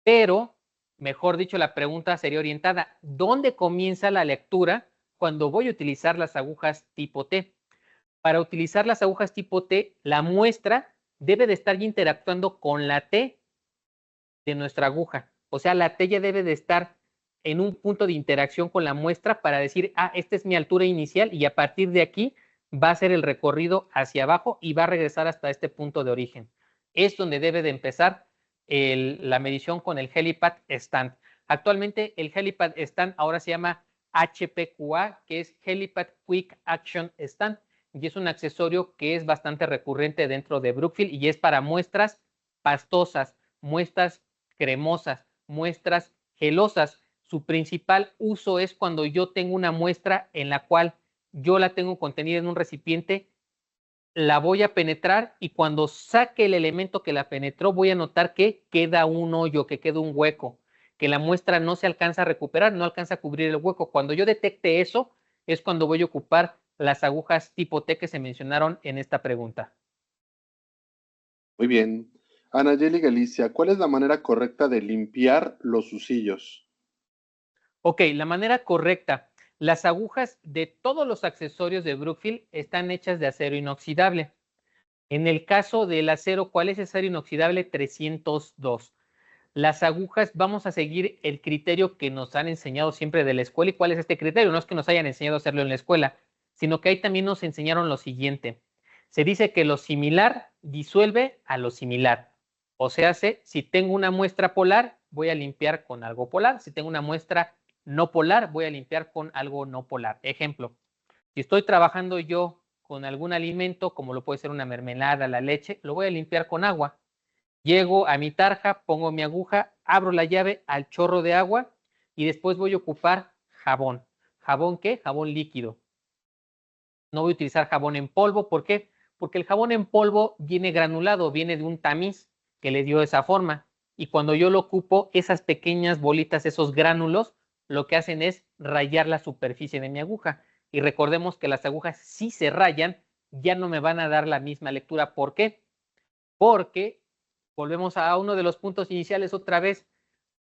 pero, mejor dicho, la pregunta sería orientada, ¿dónde comienza la lectura cuando voy a utilizar las agujas tipo T? Para utilizar las agujas tipo T, la muestra debe de estar interactuando con la T de nuestra aguja. O sea, la T ya debe de estar en un punto de interacción con la muestra para decir, ah, esta es mi altura inicial y a partir de aquí va a ser el recorrido hacia abajo y va a regresar hasta este punto de origen. Es donde debe de empezar la medición con el helipad stand. Actualmente el helipad stand ahora se llama HPQA, que es Helipad Quick Action Stand, y es un accesorio que es bastante recurrente dentro de Brookfield y es para muestras pastosas, muestras cremosas, muestras gelosas. Su principal uso es cuando yo tengo una muestra en la cual yo la tengo contenida en un recipiente, la voy a penetrar y cuando saque el elemento que la penetró voy a notar que queda un hoyo, que queda un hueco, que la muestra no se alcanza a recuperar, no alcanza a cubrir el hueco. Cuando yo detecte eso es cuando voy a ocupar las agujas tipo T que se mencionaron en esta pregunta. Muy bien. Anayeli Galicia, ¿cuál es la manera correcta de limpiar los usillos? Ok, la manera correcta. Las agujas de todos los accesorios de Brookfield están hechas de acero inoxidable. En el caso del acero, ¿cuál es el acero inoxidable? 302. Las agujas, vamos a seguir el criterio que nos han enseñado siempre de la escuela. ¿Y cuál es este criterio? No es que nos hayan enseñado a hacerlo en la escuela, sino que ahí también nos enseñaron lo siguiente. Se dice que lo similar disuelve a lo similar. O sea, si tengo una muestra polar, voy a limpiar con algo polar. Si tengo una muestra no polar, voy a limpiar con algo no polar. Ejemplo, si estoy trabajando yo con algún alimento, como lo puede ser una mermelada, la leche, lo voy a limpiar con agua. Llego a mi tarja, pongo mi aguja, abro la llave al chorro de agua y después voy a ocupar jabón. ¿Jabón qué? Jabón líquido. No voy a utilizar jabón en polvo. ¿Por qué? Porque el jabón en polvo viene granulado, viene de un tamiz que le dio esa forma. Y cuando yo lo ocupo, esas pequeñas bolitas, esos gránulos, lo que hacen es rayar la superficie de mi aguja. Y recordemos que las agujas, si se rayan, ya no me van a dar la misma lectura. ¿Por qué? Porque volvemos a uno de los puntos iniciales otra vez.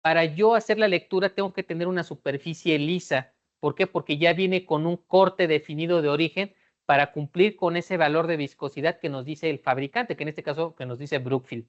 Para yo hacer la lectura tengo que tener una superficie lisa. ¿Por qué? Porque ya viene con un corte definido de origen para cumplir con ese valor de viscosidad que nos dice el fabricante, que en este caso que nos dice Brookfield.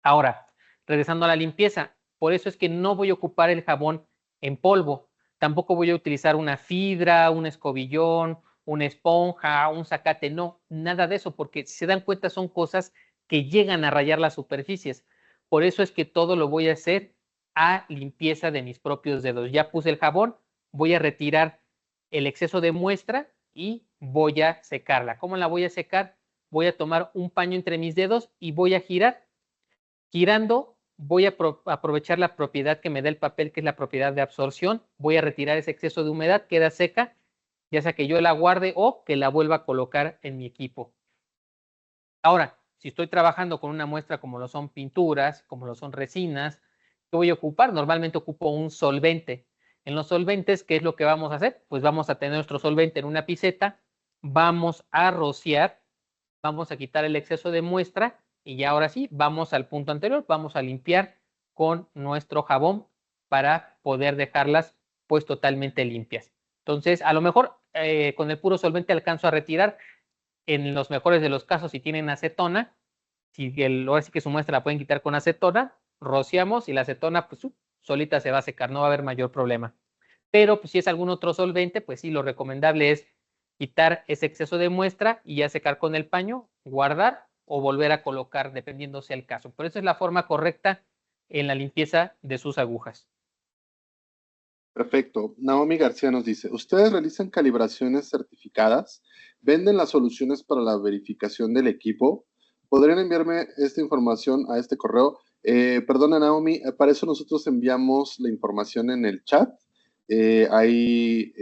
Ahora, regresando a la limpieza, por eso es que no voy a ocupar el jabón en polvo. Tampoco voy a utilizar una fibra, un escobillón, una esponja, un zacate. No, nada de eso, porque si se dan cuenta son cosas que llegan a rayar las superficies. Por eso es que todo lo voy a hacer a limpieza de mis propios dedos. Ya puse el jabón, voy a retirar el exceso de muestra y voy a secarla. ¿Cómo la voy a secar? Voy a tomar un paño entre mis dedos y voy a girar. Girando, voy a aprovechar la propiedad que me da el papel, que es la propiedad de absorción. Voy a retirar ese exceso de humedad, queda seca, ya sea que yo la guarde o que la vuelva a colocar en mi equipo. Ahora, si estoy trabajando con una muestra como lo son pinturas, como lo son resinas, ¿qué voy a ocupar? Normalmente ocupo un solvente. En los solventes, ¿qué es lo que vamos a hacer? Pues vamos a tener nuestro solvente en una piseta, vamos a rociar, vamos a quitar el exceso de muestra y ya ahora sí, vamos al punto anterior, vamos a limpiar con nuestro jabón para poder dejarlas pues totalmente limpias. Entonces, a lo mejor con el puro solvente alcanzo a retirar, en los mejores de los casos, si tienen acetona, si ahora sí que su muestra la pueden quitar con acetona, rociamos y la acetona pues solita se va a secar, no va a haber mayor problema. Pero pues, si es algún otro solvente, pues sí, lo recomendable es quitar ese exceso de muestra y ya secar con el paño, guardar o volver a colocar, dependiendo sea el caso. Pero esa es la forma correcta en la limpieza de sus agujas. Perfecto. Naomi García nos dice, ¿ustedes realizan calibraciones certificadas? ¿Venden las soluciones para la verificación del equipo? ¿Podrían enviarme esta información a este correo? Perdona, Naomi, para eso nosotros enviamos la información en el chat. Ahí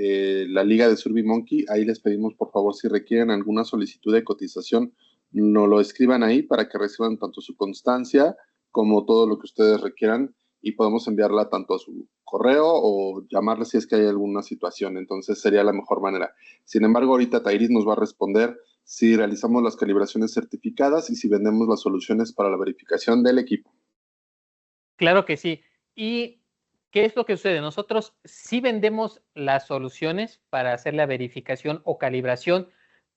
la liga de SurveyMonkey, ahí les pedimos por favor si requieren alguna solicitud de cotización, nos lo escriban ahí para que reciban tanto su constancia como todo lo que ustedes requieran y podemos enviarla tanto a su correo o llamarle si es que hay alguna situación. Entonces sería la mejor manera. Sin embargo, ahorita Tairis nos va a responder si realizamos las calibraciones certificadas y si vendemos las soluciones para la verificación del equipo. Claro que sí. ¿Y qué es lo que sucede? Nosotros sí vendemos las soluciones para hacer la verificación o calibración,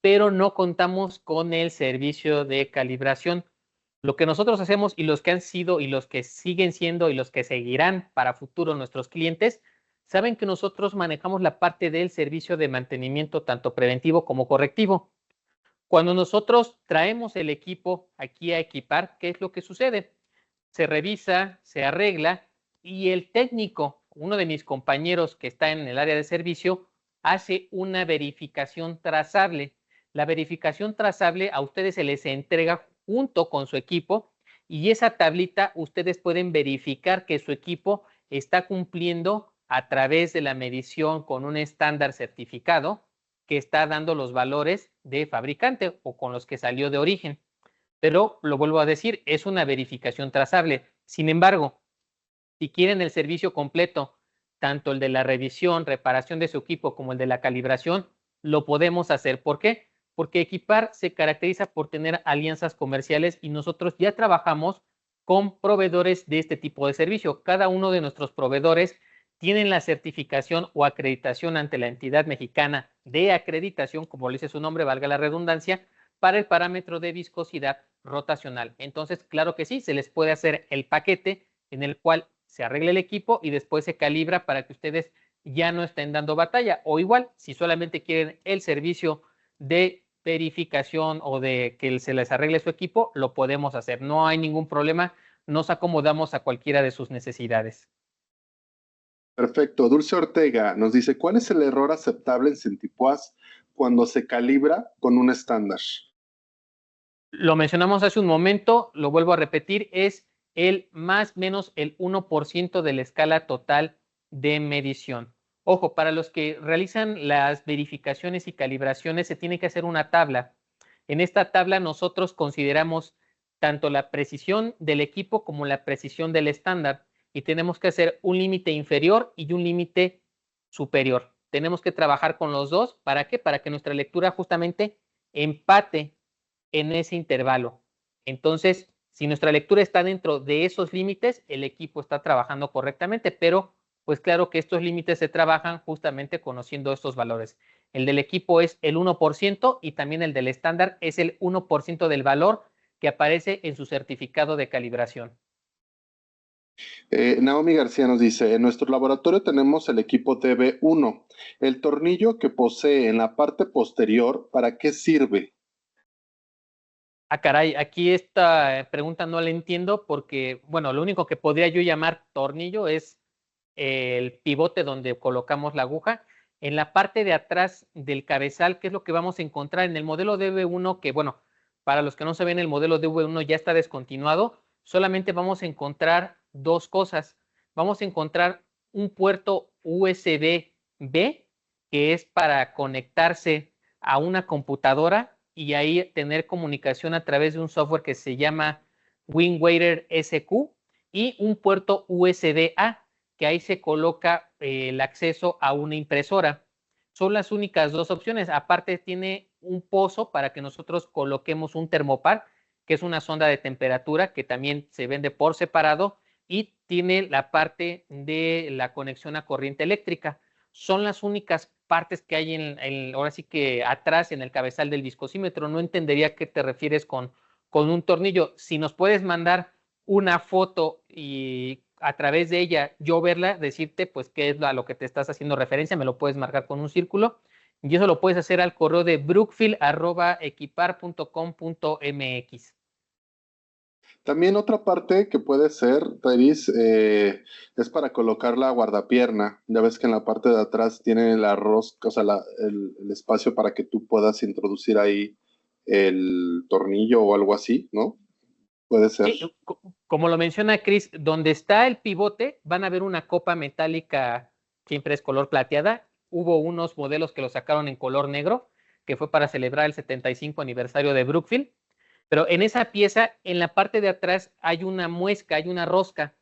pero no contamos con el servicio de calibración. Lo que nosotros hacemos y los que han sido y los que siguen siendo y los que seguirán para futuro nuestros clientes, saben que nosotros manejamos la parte del servicio de mantenimiento tanto preventivo como correctivo. Cuando nosotros traemos el equipo aquí a equipar, ¿qué es lo que sucede? Se revisa, se arregla y el técnico, uno de mis compañeros que está en el área de servicio, hace una verificación trazable. La verificación trazable a ustedes se les entrega junto con su equipo y esa tablita ustedes pueden verificar que su equipo está cumpliendo a través de la medición con un estándar certificado que está dando los valores de fabricante o con los que salió de origen. Pero lo vuelvo a decir, es una verificación trazable. Sin embargo, si quieren el servicio completo, tanto el de la revisión, reparación de su equipo como el de la calibración, lo podemos hacer. ¿Por qué? Porque Equipar se caracteriza por tener alianzas comerciales y nosotros ya trabajamos con proveedores de este tipo de servicio. Cada uno de nuestros proveedores tienen la certificación o acreditación ante la entidad mexicana de acreditación, como le dice su nombre, valga la redundancia, para el parámetro de viscosidad rotacional. Entonces, claro que sí, se les puede hacer el paquete en el cual se arregla el equipo y después se calibra para que ustedes ya no estén dando batalla. O igual, si solamente quieren el servicio de verificación o de que se les arregle su equipo, lo podemos hacer. No hay ningún problema, nos acomodamos a cualquiera de sus necesidades. Perfecto. Dulce Ortega nos dice, ¿cuál es el error aceptable en Centipoise cuando se calibra con un estándar? Lo mencionamos hace un momento, lo vuelvo a repetir, es el más menos el 1% de la escala total de medición. Ojo, para los que realizan las verificaciones y calibraciones se tiene que hacer una tabla. En esta tabla nosotros consideramos tanto la precisión del equipo como la precisión del estándar y tenemos que hacer un límite inferior y un límite superior. Tenemos que trabajar con los dos. ¿Para qué? Para que nuestra lectura justamente empate en ese intervalo. Entonces, si nuestra lectura está dentro de esos límites, el equipo está trabajando correctamente, pero pues claro que estos límites se trabajan justamente conociendo estos valores. El del equipo es el 1% y también el del estándar es el 1% del valor que aparece en su certificado de calibración. Naomi García nos dice, en nuestro laboratorio tenemos el equipo DB1. El tornillo que posee en la parte posterior, ¿para qué sirve? Ah, caray, aquí esta pregunta no la entiendo porque, bueno, lo único que podría yo llamar tornillo es el pivote donde colocamos la aguja. En la parte de atrás del cabezal, ¿qué es lo que vamos a encontrar? En el modelo DV1, que bueno, para los que no saben, el modelo DV1 ya está descontinuado, solamente vamos a encontrar dos cosas. Vamos a encontrar un puerto USB-B, que es para conectarse a una computadora y ahí tener comunicación a través de un software que se llama WinWater SQ y un puerto USB-A, que ahí se coloca el acceso a una impresora. Son las únicas dos opciones. Aparte tiene un pozo para que nosotros coloquemos un termopar, que es una sonda de temperatura que también se vende por separado y tiene la parte de la conexión a corriente eléctrica. Son las únicas partes que hay ahora sí que atrás en el cabezal del viscosímetro. No entendería qué te refieres con un tornillo. Si nos puedes mandar una foto y a través de ella yo verla, decirte pues qué es a lo que te estás haciendo referencia, me lo puedes marcar con un círculo y eso lo puedes hacer al correo de brookfield@equipar.com.mx. También otra parte que puede ser, Teris, es para colocar la guardapierna. Ya ves que en la parte de atrás tiene la rosca, o sea, el espacio para que tú puedas introducir ahí el tornillo o algo así, ¿no? Puede ser. Sí, como lo menciona Chris, donde está el pivote van a ver una copa metálica, siempre es color plateada. Hubo unos modelos que lo sacaron en color negro, que fue para celebrar el 75 aniversario de Brookfield. Pero en esa pieza, en la parte de atrás, hay una muesca, hay una rosca.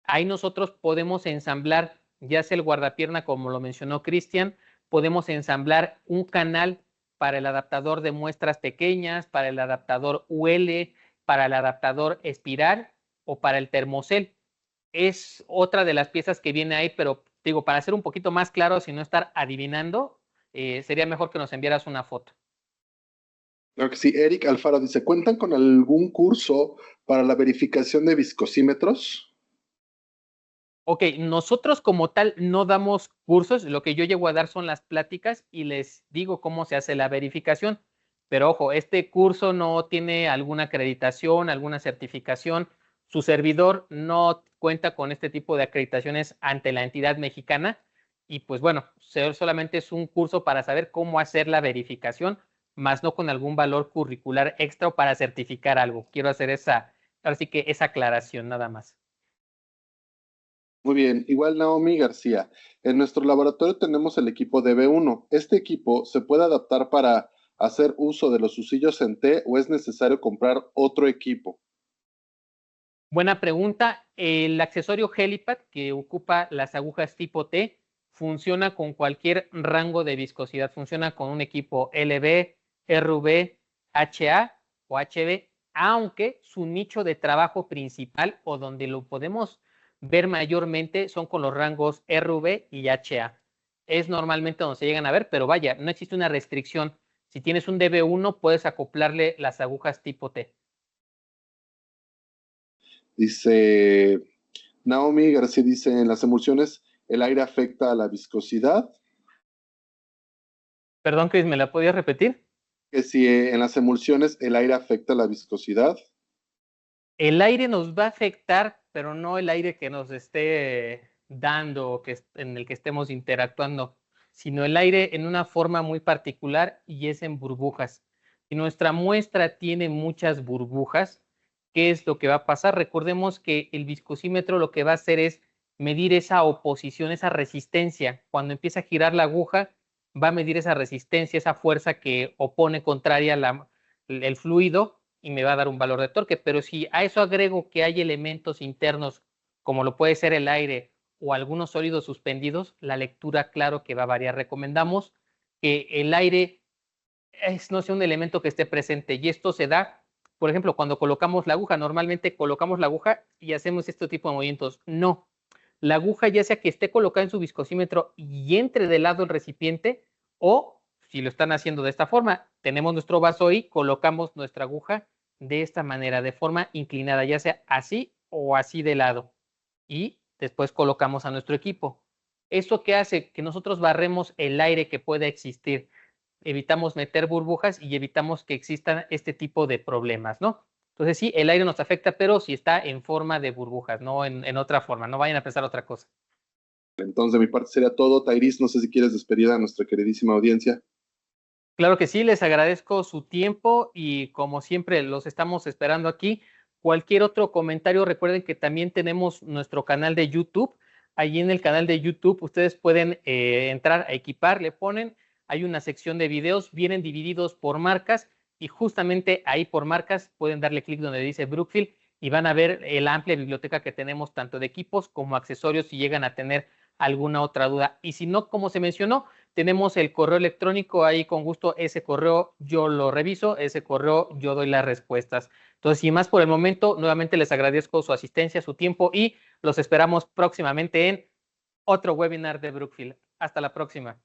Ahí nosotros podemos ensamblar, ya sea el guardapierna, como lo mencionó Cristian, podemos ensamblar un canal para el adaptador de muestras pequeñas, para el adaptador UL, para el adaptador espiral o para el termocel. Es otra de las piezas que viene ahí, pero digo, para ser un poquito más claro, si no estar adivinando, sería mejor que nos enviaras una foto. Claro que sí. Eric Alfaro dice, ¿cuentan con algún curso para la verificación de viscosímetros? Ok, nosotros como tal no damos cursos, lo que yo llego a dar son las pláticas y les digo cómo se hace la verificación. Pero ojo, este curso no tiene alguna acreditación, alguna certificación. Su servidor no cuenta con este tipo de acreditaciones ante la entidad mexicana. Y pues bueno, solamente es un curso para saber cómo hacer la verificación, más no con algún valor curricular extra o para certificar algo. Quiero hacer ahora sí que esa aclaración nada más. Muy bien, igual Naomi García. En nuestro laboratorio tenemos el equipo DB1. ¿Este equipo se puede adaptar para hacer uso de los usillos en T o es necesario comprar otro equipo? Buena pregunta. El accesorio Helipad que ocupa las agujas tipo T funciona con cualquier rango de viscosidad, funciona con un equipo LB, RV, HA o HB, aunque su nicho de trabajo principal o donde lo podemos ver mayormente son con los rangos RV y HA. Es normalmente donde se llegan a ver, pero vaya, no existe una restricción. Si tienes un DB1, puedes acoplarle las agujas tipo T. Dice Naomi García, dice, en las emulsiones el aire afecta a la viscosidad. Perdón, Chris, ¿me la podías repetir? Que si en las emulsiones el aire afecta a la viscosidad. El aire nos va a afectar, pero no el aire que nos esté dando o en el que estemos interactuando, sino el aire en una forma muy particular y es en burbujas. Si nuestra muestra tiene muchas burbujas, ¿qué es lo que va a pasar? Recordemos que el viscosímetro lo que va a hacer es medir esa oposición, esa resistencia. Cuando empieza a girar la aguja, va a medir esa resistencia, esa fuerza que opone contraria el fluido y me va a dar un valor de torque. Pero si a eso agrego que hay elementos internos, como lo puede ser el aire o algunos sólidos suspendidos, la lectura, claro que va a variar. Recomendamos que el aire no sea un elemento que esté presente, y esto se da, por ejemplo, cuando colocamos la aguja. Normalmente colocamos la aguja y hacemos este tipo de movimientos. No, la aguja, ya sea que esté colocada en su viscosímetro y entre de lado el recipiente, o si lo están haciendo de esta forma, tenemos nuestro vaso y colocamos nuestra aguja de esta manera, de forma inclinada, ya sea así o así de lado, y después colocamos a nuestro equipo. ¿Esto qué hace? Que nosotros barremos el aire que pueda existir, evitamos meter burbujas y evitamos que existan este tipo de problemas, ¿no? Entonces sí, el aire nos afecta, pero si está en forma de burbujas, no en otra forma. No vayan a pensar otra cosa. Entonces, de mi parte sería todo. Tairis, no sé si quieres despedir a nuestra queridísima audiencia. Claro que sí, les agradezco su tiempo y como siempre los estamos esperando aquí. Cualquier otro comentario, recuerden que también tenemos nuestro canal de YouTube. Allí en el canal de YouTube ustedes pueden entrar a equipar, le ponen, hay una sección de videos, vienen divididos por marcas y justamente ahí por marcas pueden darle clic donde dice Brookfield y van a ver la amplia biblioteca que tenemos tanto de equipos como accesorios si llegan a tener alguna otra duda. Y si no, como se mencionó, tenemos el correo electrónico, ahí con gusto ese correo yo lo reviso, ese correo yo doy las respuestas. Entonces, sin más por el momento, nuevamente les agradezco su asistencia, su tiempo y los esperamos próximamente en otro webinar de Brookfield. Hasta la próxima.